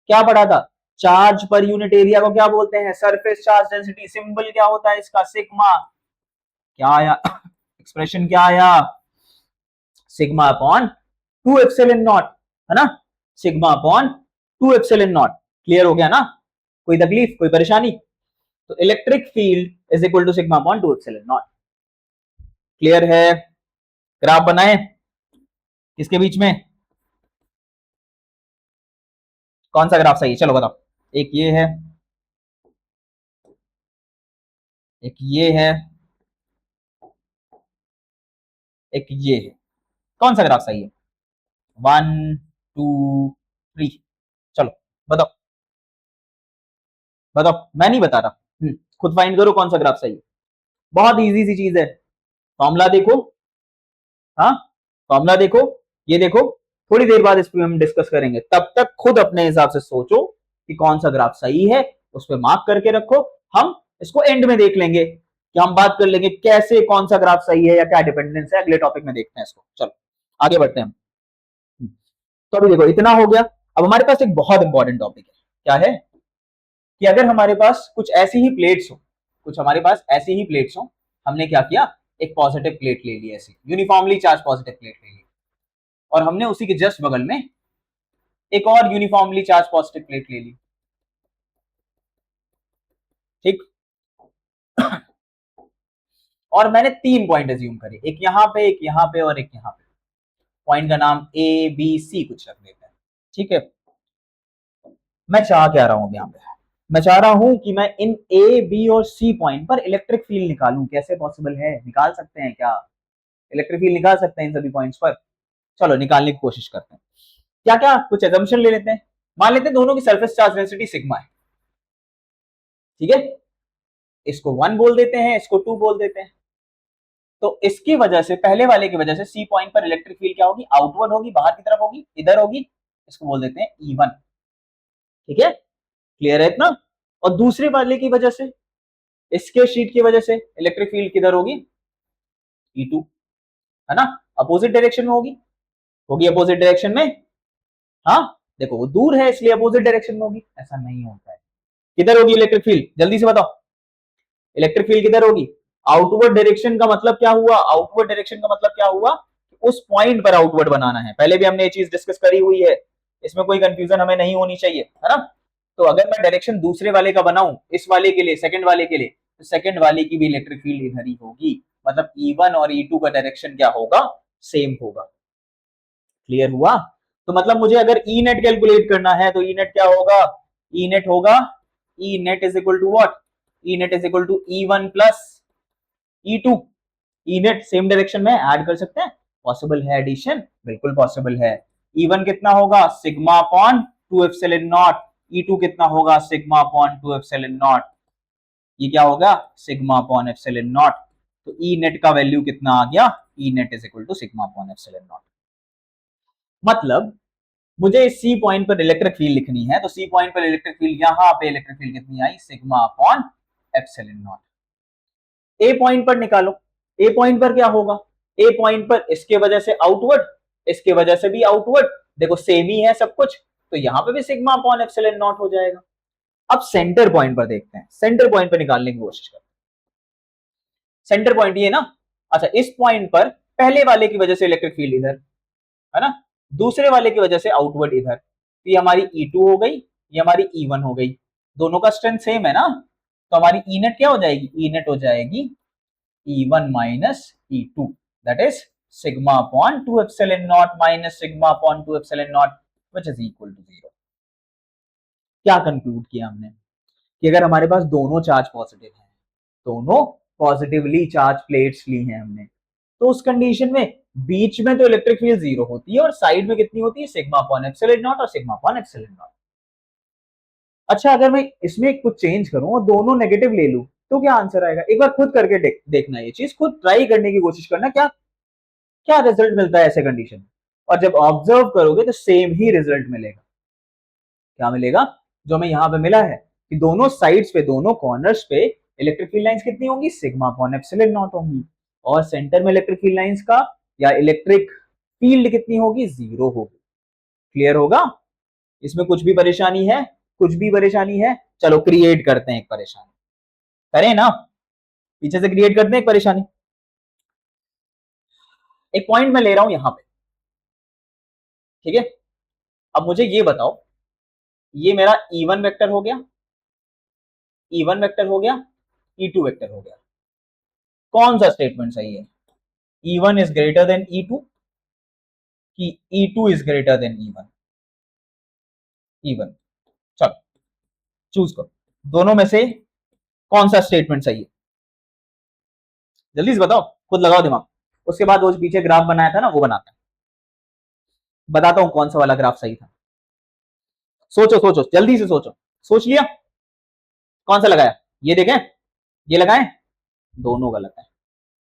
क्या पढ़ा था? चार्ज पर यूनिट एरिया को क्या बोलते हैं? Surface charge density. सिंबल क्या होता है इसका? सिग्मा। क्या आया? एक्सप्रेशन क्या आया? सिग्मा अपॉन 2 एप्सिलॉन नॉट, है ना। Sigma upon 2 epsilon naught. Clear हो गया ना? कोई तकलीफ, कोई परेशानी? तो electric field is equal to sigma upon 2 epsilon naught. Clear है? ग्राफ बनाए किसके बीच में? कौन सा ग्राफ सही है? चलो बताओ। एक ये है, एक ये है, एक ये है। कौन सा ग्राफ सही है? 1 2 3। चलो बताओ, बताओ। मैं नहीं बता रहा, खुद फाइंड करो कौन सा ग्राफ सही है। बहुत इजी सी चीज है। फॉर्मूला देखो, हाँ फॉर्मूला देखो, ये देखो। थोड़ी देर बाद इस पे हम डिस्कस करेंगे, तब तक खुद अपने हिसाब से सोचो कि कौन सा ग्राफ सही है, उस पर मार्क करके रखो। हम इसको एंड में देख लेंगे कि हम बात कर लेंगे कैसे कौन सा ग्राफ सही है या क्या डिपेंडेंस है, अगले टॉपिक में देखते हैं इसको। चलो आगे बढ़ते हैं हम। तो अभी देखो इतना हो गया। अब हमारे पास एक बहुत इंपॉर्टेंट टॉपिक है। क्या है? कि अगर हमारे पास कुछ ऐसी ही प्लेट्स हो, कुछ हमारे पास ऐसी ही प्लेट्स हो, हमने क्या किया, एक पॉजिटिव प्लेट ले ली, ऐसी यूनिफॉर्मली चार्ज पॉजिटिव प्लेट ले ली, और हमने उसी के जस्ट बगल में एक और यूनिफॉर्मली चार्ज पॉजिटिव प्लेट ले ली। ठीक। और मैंने 3 पॉइंट अज्यूम करे, एक यहां पे, एक यहां पे और एक यहां पे। पॉइंट का नाम ABC कुछ रख देते हैं। ठीक है। मैं चाह क्या रहा हूं यहाँ पे? मैं चाह रहा हूं कि मैं इन A, B और C पॉइंट पर इलेक्ट्रिक फील्ड निकालूं। कैसे पॉसिबल है? निकाल सकते हैं क्या? इलेक्ट्रिक फील्ड निकाल सकते हैं इन सभी पॉइंट्स पर? चलो निकालने की कोशिश करते हैं। क्या क्या कुछ एजम्पशन ले लेते हैं। मान लेते हैं दोनों की सरफेस चार्ज डेंसिटी सिग्मा है। ठीक है। इसको 1 बोल देते हैं, इसको 2 बोल देते हैं। तो इसकी वजह से, पहले वाले की वजह से सी पॉइंट पर इलेक्ट्रिक फील्ड क्या होगी? आउटवर्ड होगी, बाहर की तरफ होगी, इधर होगी। इसको बोल देते हैं E1। ठीक है। क्लियर है इतना? और दूसरे वाले की वजह से, इसके शीट की वजह से इलेक्ट्रिक फील्ड किधर होगी? E2, है ना। अपोजिट डायरेक्शन में होगी, होगी अपोजिट डायरेक्शन में। हाँ देखो वो दूर है इसलिए अपोजिट डायरेक्शन में होगी। ऐसा नहीं होता है। किधर होगी इलेक्ट्रिक फील्ड? जल्दी से बताओ। इलेक्ट्रिक फील्ड किधर होगी? आउटवर्ड डायरेक्शन का मतलब क्या हुआ? आउटवर्ड डायरेक्शन का मतलब क्या हुआ? उस पॉइंट पर आउटवर्ड बनाना है। पहले भी हमने ये चीज डिस्कस करी हुई है, इसमें कोई कंफ्यूजन हमें नहीं होनी चाहिए, है ना। तो अगर मैं डायरेक्शन दूसरे वाले का बनाऊं, इस वाले के लिए, सेकंड वाले के लिए, तो सेकंड वाले की भी इलेक्ट्रिक फील्ड इधर ही होगी, मतलब E1 और E2 का डायरेक्शन क्या होगा, सेम होगा। क्लियर हुआ? तो मतलब मुझे अगर ई नेट कैलकुलेट करना है तो ई नेट क्या होगा, ई नेट होगा E net is equal to what, E net is equal to E1 plus E2। E net same direction में ऐड कर सकते हैं, पॉसिबल है एडिशन, बिल्कुल पॉसिबल है। E1 कितना होगा, sigma upon 2 epsilon not, E2 कितना होगा, सिग्मा अपॉन 2 एप्सिलॉन नॉट, ये क्या होगा, सिग्मा अपॉन एप्सिलॉन नॉट। तो ई नेट का वैल्यू कितना आ गया, E net is equal to sigma upon epsilon naught. मतलब मुझे इस सी पॉइंट पर इलेक्ट्रिक फील्ड लिखनी है, तो सी पॉइंट पर इलेक्ट्रिक फील्ड, यहां पे इलेक्ट्रिक फील्ड कितनी आई, sigma upon epsilon naught. A point पर निकालो, ए पॉइंट पर क्या होगा, ए पॉइंट पर इसके वजह से आउटवर्ड, इसके वजह से भी आउटवर्ड, देखो सेम ही है सब कुछ, तो यहां पे भी सिग्मा अपॉन एप्सिलॉन नॉट हो जाएगा। अब सेंटर पॉइंट पर देखते हैं, सेंटर पॉइंट पर निकालने की कोशिश करते हैं। सेंटर पॉइंट ये ना, अच्छा इस पॉइंट पर पहले वाले की वजह से इलेक्ट्रिक फील्ड इधर है ना, दूसरे वाले की वजह से आउटवर्ड इधर, तो ये हमारी E2 हो गई, ये हमारी E1 हो गई, दोनों का स्ट्रेंथ सेम है ना, तो हमारी ई नेट क्या हो जाएगी, ई नेट हो जाएगी E1 minus E2, that is sigma upon 2 epsilon naught minus sigma upon 2 epsilon naught which is equal to 0। क्या कंक्लूड किया हमने कि अगर हमारे पास दोनों चार्ज पॉजिटिव हैं, दोनों पॉजिटिवली चार्ज प्लेट्स ली हैं हमने, तो उस कंडीशन में बीच में तो इलेक्ट्रिक फील्ड 0 होती है और साइड में कितनी होती है, सिग्मा अपॉन एप्सिलॉन नॉट और सिग्मा अपॉन एप्सिलॉन नॉट। अच्छा अगर मैं इसमें कुछ चेंज करूं और दोनों नेगेटिव ले लूं तो क्या आंसर आएगा, एक बार खुद करके देखना, ये चीज खुद ट्राई करने की कोशिश करना, क्या क्या रिजल्ट मिलता है ऐसे कंडीशन में। और जब ऑब्जर्व करोगे तो सेम ही रिजल्ट मिलेगा। क्या मिलेगा, जो हमें यहाँ पे मिला है कि दोनों साइड्स पे, दोनों कॉर्नर्स पे इलेक्ट्रिक फील्ड लाइंस कितनी होंगी, सिग्मा अपॉन एप्सिलॉन नॉट होंगी, और सेंटर में इलेक्ट्रिक फील्ड लाइंस का या इलेक्ट्रिक फील्ड कितनी होगी, 0 होगी। क्लियर होगा? इसमें कुछ भी परेशानी है, कुछ भी परेशानी है, चलो क्रिएट करते हैं एक परेशानी, करें ना, पीछे से क्रिएट करते हैं एक परेशानी। एक पॉइंट मैं ले रहा हूं यहां पे, ठीक है, अब मुझे ये बताओ, ये मेरा E1 वेक्टर हो गया, E1 वेक्टर हो गया, E2 वेक्टर हो गया, कौन सा स्टेटमेंट सही है, E1 is greater than E2 कि E2 is greater than E1, E1, चलो चूज करो, दोनों में से कौन सा स्टेटमेंट सही है, जल्दी से बताओ, खुद लगाओ दिमाग, उसके बाद वो पीछे ग्राफ बनाया था ना वो बनाते हैं, बताता हूं कौन सा वाला ग्राफ सही था। सोचो सोचो जल्दी से सोचो, सोच लिया, कौन सा लगाया, ये देखें, ये लगाए, दोनों गलत है,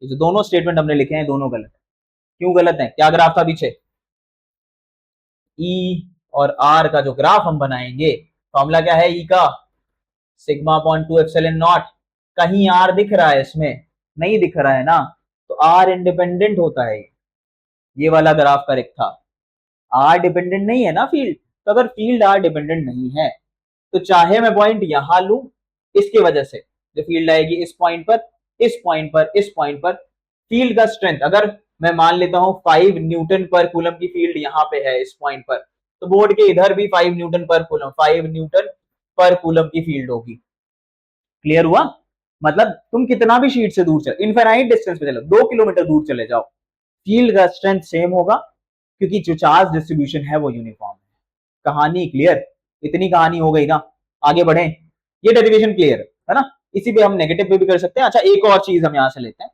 ये जो दोनों स्टेटमेंट हमने लिखे हैं दोनों गलत है। क्यों गलत है, क्या ग्राफ था पीछे, ई और आर का जो ग्राफ हम बनाएंगे, फॉर्मूला क्या है ई का, सिग्मा अपॉन 2 एप्सिलॉन नॉट, कहीं आर दिख रहा है इसमें, नहीं दिख रहा है ना, तो आर इंडिपेंडेंट होता है, ये वाला ग्राफ करेक्ट था, आर डिपेंडेंट नहीं है ना फील्ड, तो अगर फील्ड आर डिपेंडेंट नहीं है तो चाहे मैं पॉइंट यहां लू, इसके वजह से जो फील्ड आएगी इस पॉइंट पर, इस पॉइंट पर, इस पॉइंट पर, फील्ड का स्ट्रेंथ अगर मैं मान लेता हूं 5 न्यूटन पर कूलम की फील्ड यहां पे है इस पॉइंट पर, तो बोर्ड के इधर भी 5 Newton per coulomb, 5 Newton per coulomb की फील्ड होगी। क्लियर हुआ? मतलब तुम कितना भी शीट से दूर चले, इनफाइनाइट डिस्टेंस पे चलो, 2 किलोमीटर दूर चले जाओ, फील्ड का स्ट्रेंथ सेम होगा, क्योंकि जो चार्ज डिस्ट्रीब्यूशन है वो यूनिफॉर्म है। कहानी क्लियर, इतनी कहानी हो गई ना, आगे बढ़े, ये डेरिवेशन क्लियर है ना, इसी पे हम नेगेटिव पे भी कर सकते हैं। अच्छा एक और चीज हम यहां से लेते हैं,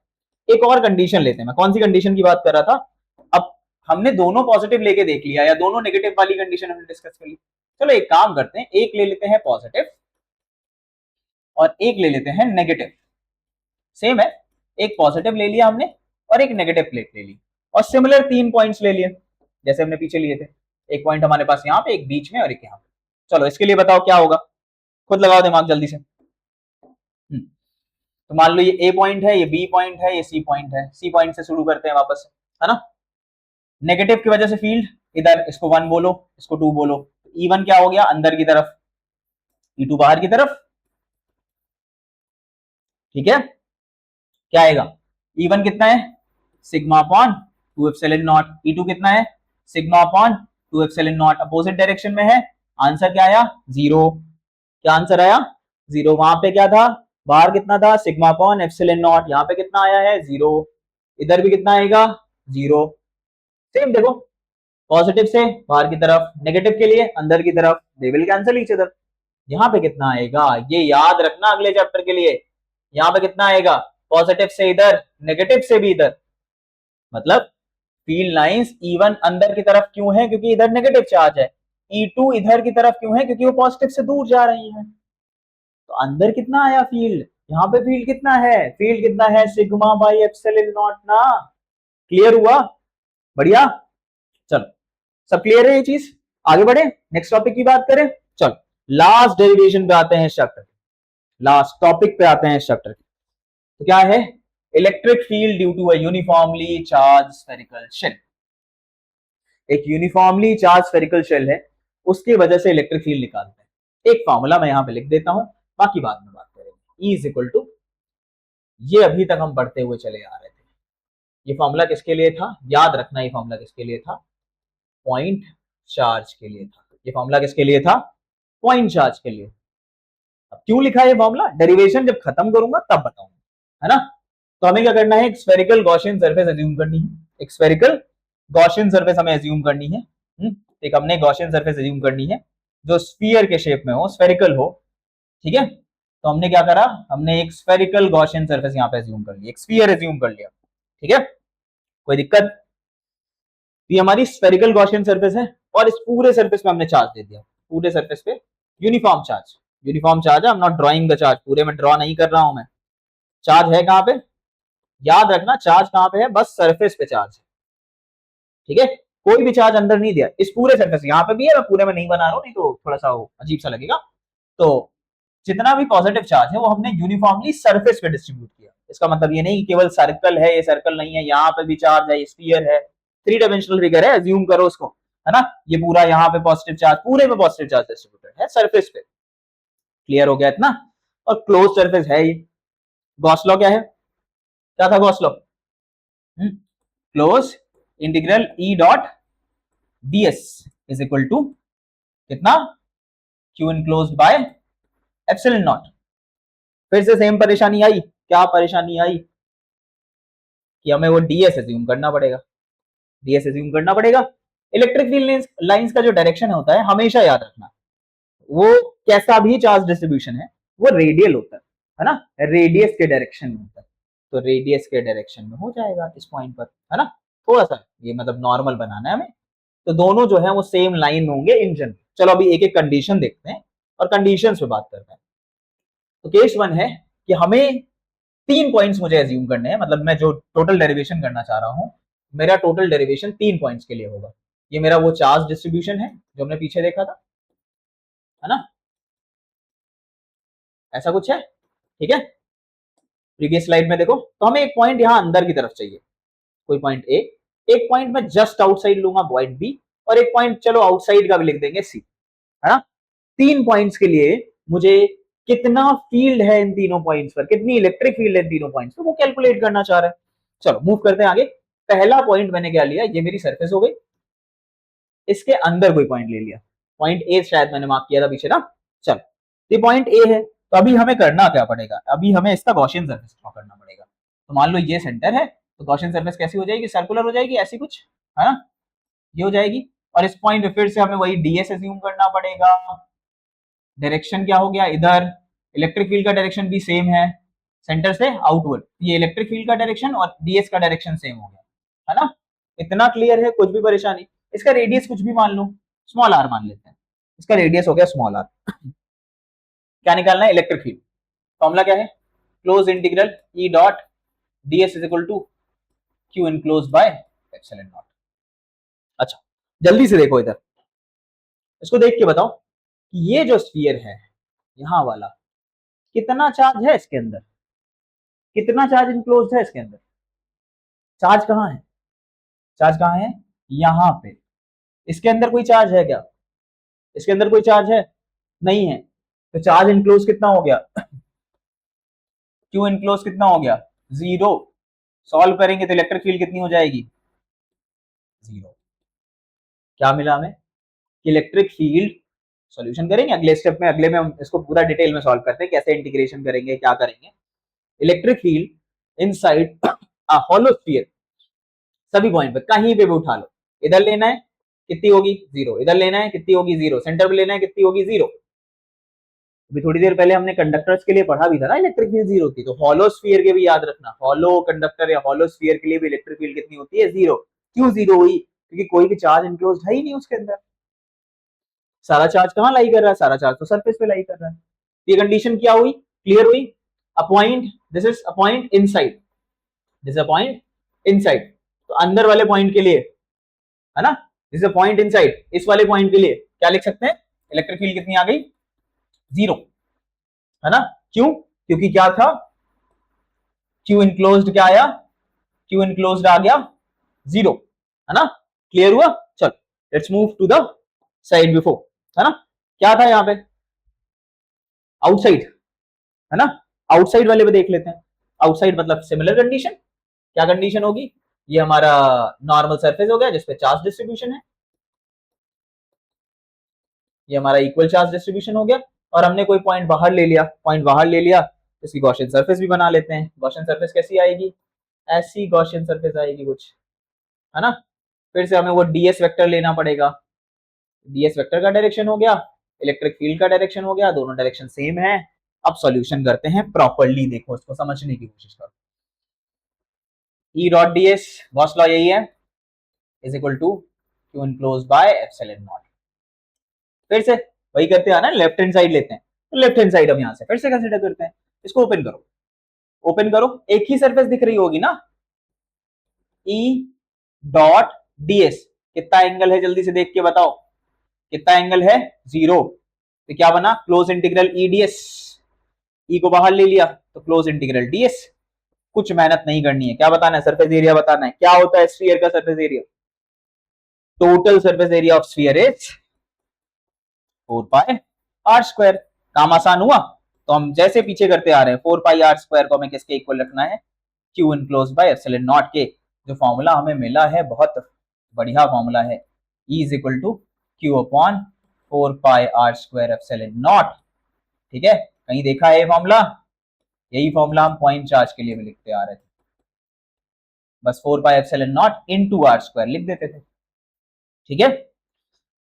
एक और कंडीशन लेते हैं, मैं कौन सी कंडीशन की बात कर रहा था, अब हमने दोनों पॉजिटिव लेके देख लिया या दोनों नेगेटिव वाली कंडीशन हमने डिस्कस कर ली, चलो एक काम करते हैं, एक ले लेते हैं पॉजिटिव और एक ले लेते हैं नेगेटिव, सेम है, एक पॉजिटिव ले लिया हमने और एक नेगेटिव प्लेट ले ली, और सिमिलर 3 पॉइंट्स ले लिए जैसे हमने पीछे लिए थे, एक पॉइंट हमारे पास यहाँ पे, एक बीच में और एक यहाँ पे। चलो इसके लिए बताओ क्या होगा, खुद लगाओ दिमाग जल्दी से। तो मान लो ये ए पॉइंट है, ये बी पॉइंट है, ये सी पॉइंट है, सी पॉइंट से शुरू करते हैं वापस, है ना, नेगेटिव की वजह से फील्ड इधर, इसको 1 बोलो, इसको 2 बोलो, E1 क्या हो गया अंदर की तरफ, E2 बाहर की तरफ, ठीक है, क्या आएगा, E1 कितना है, sigma upon 2 epsilon not, E2 कितना है, sigma upon 2 epsilon not, opposite direction में है, आंसर क्या आया 0। क्या आंसर आया? 0। वहां पे क्या था? बाहर कितना था? Sigma upon epsilon not. यहाँ पे कितना आया है? 0। इधर भी कितना आएगा? 0। सेम देखो, पॉजिटिव से बाहर की तरफ, नेगेटिव के लिए अंदर की तरफ, they will cancel each other. यहाँ पे कितना आएगा ये याद रखना अगले चैप्टर के लिए। यहाँ पे कितना आएगा? पॉजिटिव से इधर, नेगेटिव से भी इधर। मतलब फील्ड लाइंस E1 अंदर की तरफ क्यों है? क्योंकि इधर नेगेटिव चार्ज है। E2 इधर की तरफ क्यों है? क्योंकि वो पॉजिटिव से दूर जा रही है। तो अंदर कितना आया फील्ड? यहाँ पे फील्ड कितना है? फील्ड कितना है? सिग्मा बाई एप्सिलॉन नॉट ना। क्लियर हुआ? बढ़िया। चलो, सब क्लियर है ये चीज? आगे बढ़े, नेक्स्ट टॉपिक की बात करें। चलो, लास्ट डेरिवेशन पे आते हैं इस चैप्टर, लास्ट टॉपिक पे आते हैं इस चैप्टर के। तो क्या है? Electric field due to a uniformly charge spherical shell. एक यूनिफॉर्मली चार्ज स्फेरिकल शेल है, उसकी वजह से इलेक्ट्रिक फील्ड निकालते हैं। एक फॉर्मूला मैं यहां पे लिख देता हूं, बाकी बाद में बात करेंगे। E इज इक्वल टू, ये अभी तक हम पढ़ते हुए चले आ रहे थे। ये फॉर्मूला किसके लिए था? याद रखना, ये फॉर्मूला किसके लिए था? पॉइंट चार्ज के लिए था। ये फॉर्मूला किसके लिए था? पॉइंट चार्ज के लिए। अब क्यों लिखा है ये फॉर्मूला? डेरिवेशन जब खत्म करूंगा तब बताऊंगा, है ना। तो हमें क्या करना है? एक स्फेरिकल गॉसियन सरफेस अज्यूम करनी है। एक स्फेरिकल गॉसियन सरफेस हमें अज्यूम करनी है। एक हमने गॉसियन सरफेस अज्यूम करनी है जो स्फीयर के शेप में हो, स्फेरिकल हो। ठीक है, तो हमने क्या करा? हमने एक स्फेरिकल गॉसियन सरफेस यहाँ पे अज्यूम कर लिया, एक स्फीयर अज्यूम कर लिया। ठीक है, कोई दिक्कत? ये हमारी स्फेरिकल गॉसियन सरफेस है और इस पूरे सरफेस पे हमने चार्ज दे दिया। पूरे सरफेस पे यूनिफॉर्म चार्ज, यूनिफॉर्म चार्ज है। I am not drawing the charge, पूरे में ड्रॉ नहीं कर रहा हूं मैं। चार्ज है कहां पे? याद रखना, चार्ज कहां पे है? बस सरफेस पे चार्ज है। ठीक है, कोई भी चार्ज अंदर नहीं दिया। इस पूरे सरफेस, यहाँ पे भी है, मैं पूरे में नहीं बना रहा हूं, नहीं तो थोड़ा सा अजीब सा लगेगा। तो जितना भी पॉजिटिव चार्ज है वो हमने यूनिफॉर्मली सरफेस पे डिस्ट्रीब्यूट किया। इसका मतलब ये नहीं कि केवल सर्कल है, ये सर्कल नहीं है, यहाँ पे भी चार्ज है, ये स्फीयर है, थ्री डायमेंशनल फिगर है, अज्यूम करो उसको, है ना। ये पूरा यहाँ पे पॉजिटिव चार्ज, पूरे में पॉजिटिव चार्ज डिस्ट्रीब्यूटेड है सरफेस पे। क्लियर हो गया इतना? और क्लोज सरफेस है ये। गॉस लॉ क्या है? क्या था Gauss law? Close integral E dot ds is equal to कितना? Q enclosed by epsilon naught. फिर से सेम परेशानी आई। क्या परेशानी आई? कि हमें वो ds अज्यूम करना पड़ेगा। ds अज्यूम करना पड़ेगा। इलेक्ट्रिक फील्ड लाइंस का जो डायरेक्शन होता है, हमेशा याद रखना, वो कैसा भी चार्ज डिस्ट्रीब्यूशन है वो रेडियल होता है ना, रेडियस के डायरेक्शन में होता है। तो रेडियस के डायरेक्शन में हो जाएगा इस पॉइंट पर, है ना। थोड़ा सा ये मतलब नॉर्मल बनाना है हमें। तो दोनों जो है वो सेम लाइन में होंगे इन जनरल। चलो अभी एक एक कंडीशन देखते हैं और कंडीशंस पे बात करते हैं। तो केस वन है कि हमें 3 पॉइंट्स मुझे एज्यूम करने हैं, मतलब मैं जो टोटल डेरिवेशन करना चाह रहा हूं, मेरा टोटल डेरिवेशन 3 पॉइंट्स के लिए होगा। ये मेरा वो चार्ज डिस्ट्रीब्यूशन है जो हमने पीछे देखा था, है ना। ऐसा कुछ है, ठीक है। प्रीवियस स्लाइड में देखो, तो हमें एक पॉइंट यहां अंदर की तरफ चाहिए, कोई पॉइंट ए, एक पॉइंट मैं जस्ट आउटसाइड लूंगा पॉइंट बी, और एक पॉइंट चलो आउटसाइड का भी लिख देंगे सी, है ना। 3 पॉइंट्स के लिए मुझे कितना फील्ड है इन तीनों पॉइंट्स पर, कितनी इलेक्ट्रिक फील्ड है इन तीनों पॉइंट्स पर, वो कैलकुलेट करना चाह रहे हैं। चलो मूव करते हैं आगे। पहला पॉइंट मैंने क्या लिया? ये मेरी सरफेस हो गई, इसके अंदर कोई पॉइंट ले लिया। पॉइंट ए शायद मैंने मार्क किया था पीछे ना। चलो, ये पॉइंट ए है, तो अभी हमें करना क्या पड़ेगा? अभी हमें इसका गॉसियन सरफेस ड्रॉ करना पड़ेगा। तो मान लो ये सेंटर है, तो गॉसियन सरफेस कैसी हो जाएगी? सर्कुलर हो जाएगी, ऐसी कुछ, है ना, ये हो जाएगी। और इस पॉइंट पे फिर से हमें वही ds अज्यूम करना पड़ेगा। डायरेक्शन क्या हो गया? इधर इलेक्ट्रिक फील्ड का डायरेक्शन भी सेम है, सेंटर से आउटवर्ड। ये इलेक्ट्रिक फील्ड का डायरेक्शन और ds का डायरेक्शन सेम हो गया, है ना। इतना क्लियर है? कुछ भी परेशानी? इसका रेडियस कुछ भी मान लो, स्मॉल r मान लेते हैं। इसका रेडियस हो गया स्मॉल r। क्या निकालना है? Electric field. फॉर्मूला क्या है? Close integral E dot ds is equal to Q enclosed by epsilon naught. अच्छा, जल्दी से देखो इधर, इसको देख के बताओ कि ये जो स्फीयर है यहां वाला, कितना चार्ज है इसके अंदर? कितना चार्ज इनक्लोज्ड है इसके अंदर? चार्ज कहां है? चार्ज कहां है? यहां पे। इसके अंदर कोई चार्ज है क्या? इसके अंदर कोई चार्ज है? नहीं है। तो चार्ज इनक्लोज कितना हो गया? क्यू इनक्लोज कितना हो गया? 0। सॉल्व करेंगे तो इलेक्ट्रिक फील्ड कितनी हो जाएगी? 0। क्या मिला हमें? इलेक्ट्रिक फील्ड सॉल्यूशन करेंगे अगले स्टेप में, अगले में हम इसको पूरा डिटेल में सॉल्व करते हैं, कैसे इंटीग्रेशन करेंगे, क्या करेंगे। Electric field inside a hollow sphere, सभी पॉइंट पे कहीं पे भी उठा लो, इधर लेना है कितनी होगी 0, इधर लेना है कितनी होगी 0, सेंटर पे लेना है कितनी होगी 0। अभी थोड़ी देर पहले हमने कंडक्टर्स के लिए पढ़ा भी था ना इलेक्ट्रिक फील्ड 0 होती है, तो हॉलो स्फीयर के भी याद रखना, हॉलो कंडक्टर या हॉलो स्फीयर के लिए भी इलेक्ट्रिक फील्ड कितनी होती है 0। क्यों 0 हुई? क्योंकि कोई भी चार्ज इंक्लोज है ही नहीं उसके अंदर, सारा चार्ज कहां लाई कर रहा है, सारा चार्ज तो सरफेस पे लाई कर रहा है। ये कंडीशन क्या हुई, क्लियर हुई। A point, this is a point inside, this is a point inside, तो अंदर वाले पॉइंट के लिए है ना, this is a point inside, इस वाले पॉइंट के लिए क्या लिख सकते हैं, इलेक्ट्रिक फील्ड कितनी आ गई 0, है ना। क्यों? क्योंकि क्या था, क्यू इनक्लोज्ड क्या आया, क्यू इनक्लोज्ड आ गया 0, है ना। क्लियर हुआ। चल let's move to the side before, है ना। क्या था यहाँ पे, आउटसाइड, है ना। आउटसाइड वाले पे देख लेते हैं। आउटसाइड मतलब सिमिलर कंडीशन, क्या कंडीशन होगी, ये हमारा नॉर्मल सरफेस हो गया जिसपे चार्ज डिस्ट्रीब्यूशन है, ये हमारा इक्वल चार्ज डिस्ट्रीब्यूशन हो गया, और हमने कोई पॉइंट बाहर ले लिया, पॉइंट बाहर ले लिया, इसकी गॉसियन सरफेस भी बना लेते हैं। गॉसियन सरफेस कैसी आएगी, ऐसी गॉसियन सरफेस आएगी कुछ, है ना। फिर से हमें वो डीएस वेक्टर लेना पड़ेगा, डीएस वेक्टर का डायरेक्शन हो गया, इलेक्ट्रिक फील्ड का डायरेक्शन हो गया, दोनों डायरेक्शन सेम है। अब सॉल्यूशन करते हैं प्रॉपर्ली, देखो इसको समझने की कोशिश करो। E dot D S, Gauss law यही है, is equal to Q enclosed by epsilon naught. फिर से वही करते हैं ना, लेफ्ट हैंड साइड लेते हैं, तो लेफ्ट हैंड साइड हम यहां से फिर से कंसीडर करते हैं। इसको ओपन करो, ओपन करो, एक ही सरफेस दिख रही होगी ना, ई डॉट डीएस, कितना एंगल है जल्दी से देख के बताओ, कितना एंगल है 0, तो क्या बना क्लोज इंटीग्रल ई डीएस, ई को बाहर ले लिया तो क्लोज इंटीग्रल डीएस। कुछ मेहनत नहीं करनी है, क्या बताना है, सरफेस एरिया बताना है। क्या होता है स्फीयर का surface area, total surface area of sphere is 4 pi R square. काम आसान हुआ, तो हम जैसे पीछे करते आ रहे हैं 4 पाई आर स्क्वायर को हमें किसके इक्वल रखना है, Q enclosed by epsilon not के। जो फॉर्मूला हमें मिला है बहुत बढ़िया फॉर्मूला है, E is equal to Q upon 4 pi R square epsilon naught. ठीक है, कहीं देखा है ये फॉर्मूला, यही फॉर्मूला हम पॉइंट चार्ज के लिए भी लिखते आ रहे थे, बस 4 pi epsilon naught into R square लिख देते थे। ठीक है,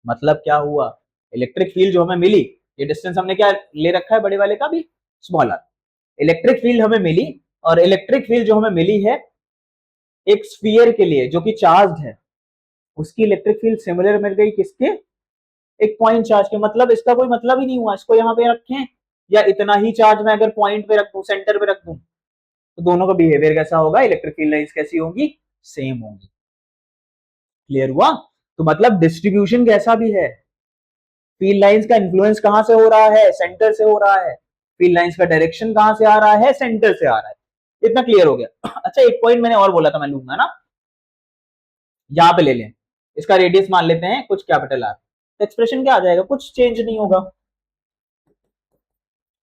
मतलब क्या हुआ, इलेक्ट्रिक फील्ड जो हमें मिली, ये डिस्टेंस हमने क्या ले रखा है बड़े वाले का भी स्मॉलर, इलेक्ट्रिक फील्ड हमें मिली, और इलेक्ट्रिक फील्ड जो हमें मिली है एक स्फीयर के लिए जो कि चार्ज है, उसकी इलेक्ट्रिक फील्ड सिमिलर मिल गई किसके, एक पॉइंट चार्ज के। मतलब इसका कोई मतलब ही नहीं हुआ इसको यहाँ पे रखें या इतना ही चार्ज मैं अगर पॉइंट पे रख दूं, सेंटर पे रख दूं, तो दोनों का बिहेवियर कैसा होगा, इलेक्ट्रिक फील्ड लाइंस कैसी होंगी, सेम होंगी। क्लियर हुआ। तो मतलब डिस्ट्रीब्यूशन कैसा भी है, फील्ड लाइंस का इन्फ्लुएंस कहां से हो रहा है, सेंटर से हो रहा है, फील्ड लाइंस का डायरेक्शन कहां से आ रहा है, सेंटर से आ रहा है। इतना क्लियर हो गया। अच्छा एक पॉइंट मैंने और बोला था, मैं लूंगा ना, यहां पे ले लें, इसका रेडियस मान लेते हैं कुछ कैपिटल आर, तो एक्सप्रेशन क्या आ जाएगा, कुछ चेंज नहीं होगा,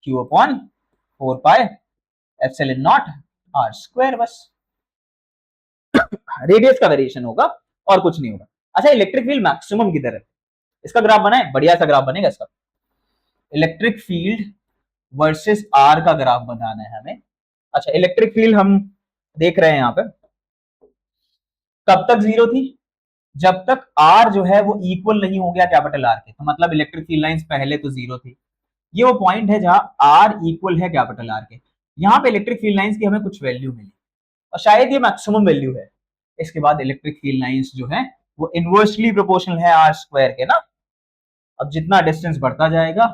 Q upon 4 pi epsilon naught R square, बस रेडियस का वेरिएशन होगा और कुछ नहीं होगा। अच्छा इलेक्ट्रिक फील्ड मैक्सिमम किधर है, इसका ग्राफ बनाए, बढ़िया सा ग्राफ बनेगा इसका, इलेक्ट्रिक फील्ड वर्सेस आर का ग्राफ बनाना है हमें। अच्छा इलेक्ट्रिक फील्ड हम देख रहे हैं यहाँ पे, कब तक 0 थी, जब तक आर जो है वो इक्वल नहीं हो गया कैपिटल आर के, तो मतलब इलेक्ट्रिक फील्ड लाइंस पहले तो 0 थी। ये वो पॉइंट है जहां आर इक्वल है कैपिटल आर के, यहाँ पे इलेक्ट्रिक फील्ड लाइंस की हमें कुछ वैल्यू मिली, और शायद ये मैक्सिमम वैल्यू है। इसके बाद इलेक्ट्रिक फील्ड लाइंस जो है वो इनवर्सली प्रोपोर्शनल है आर स्क्वायर के ना। अब जितना डिस्टेंस बढ़ता जाएगा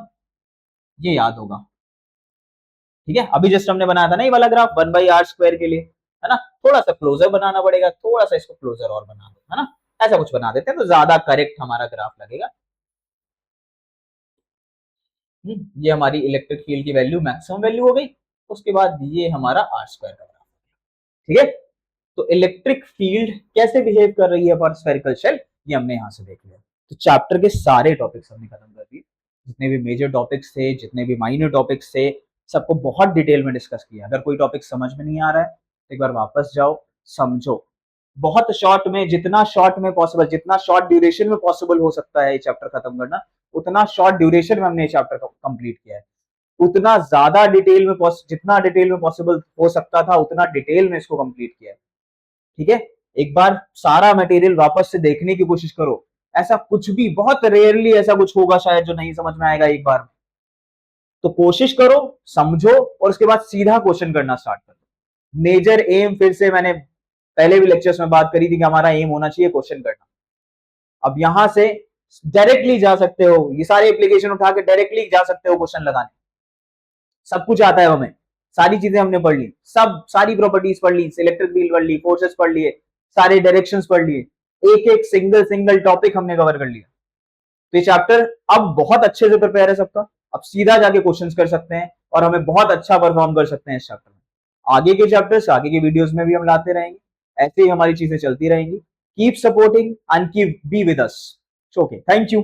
ये याद होगा, ठीक है। अभी जस्ट हमने बनाया था ना ये वाला ग्राफ 1 बाई आर स्क्वायर के लिए, है ना। थोड़ा सा क्लोजर बनाना पड़ेगा, थोड़ा सा इसको क्लोजर और बना दो, है ना, ऐसा कुछ बना देते हैं तो ज्यादा करेक्ट हमारा ग्राफ लगेगा। ये हमारी इलेक्ट्रिक फील्ड की वैल्यू मैक्सिमम वैल्यू हो गई, उसके बाद ये हमारा आर स्क्वायर का ग्राफ, ठीक है। तो इलेक्ट्रिक फील्ड कैसे बिहेव कर रही है फॉर स्फेरिकल शेल, ये हमने यहां से देख लिया। तो चैप्टर के सारे टॉपिक्स हमने खत्म कर दिए, जितने भी मेजर टॉपिक्स थे, जितने भी माइनर टॉपिक्स थे, सबको बहुत डिटेल में डिस्कस किया। अगर कोई टॉपिक समझ में नहीं आ रहा है तो एक बार वापस जाओ, समझो, बहुत शॉर्ट में, जितना शॉर्ट में पॉसिबल, जितना शॉर्ट ड्यूरेशन में पॉसिबल हो सकता है ये चैप्टर खत्म करना, उतना शॉर्ट ड्यूरेशन में हमने ये चैप्टर कंप्लीट किया है, उतना ज्यादा डिटेल में जितना डिटेल में पॉसिबल हो सकता था उतना डिटेल में इसको कंप्लीट किया है। ठीक है, एक बार सारा मटेरियल वापस से देखने की कोशिश करो। ऐसा कुछ भी, बहुत रेयरली ऐसा कुछ होगा शायद जो नहीं समझ में आएगा एक बार में। तो कोशिश करो, समझो और उसके बाद सीधा क्वेश्चन करना स्टार्ट करो। मेजर एम, फिर से मैंने पहले भी लेक्चर्स में बात करी थी कि हमारा एम होना चाहिए क्वेश्चन करना। अब यहां से डायरेक्टली जा सकते हो, ये सारे एप्लीकेशन उठा के डायरेक्टली जा सकते हो क्वेश्चन लगाने। सब कुछ आता है हमें, सारी चीजें हमने पढ़ ली, सब सारी प्रॉपर्टीज पढ़ ली, इलेक्ट्रिक फील्ड पढ़ ली, फोर्सेस पढ़ लिए, सारे डायरेक्शंस पढ़ लिए, एक एक सिंगल टॉपिक हमने कवर कर लिया। तो ये चैप्टर अब बहुत अच्छे से प्रिपेयर है सबका। अब सीधा जाके क्वेश्चंस कर सकते हैं और हमें बहुत अच्छा परफॉर्म कर सकते हैं इस चैप्टर में। आगे के चैप्टर्स, आगे के वीडियोस में भी हम लाते रहेंगे, ऐसे ही हमारी चीजें चलती रहेंगी। Keep supporting and keep be with us. Okay, thank you.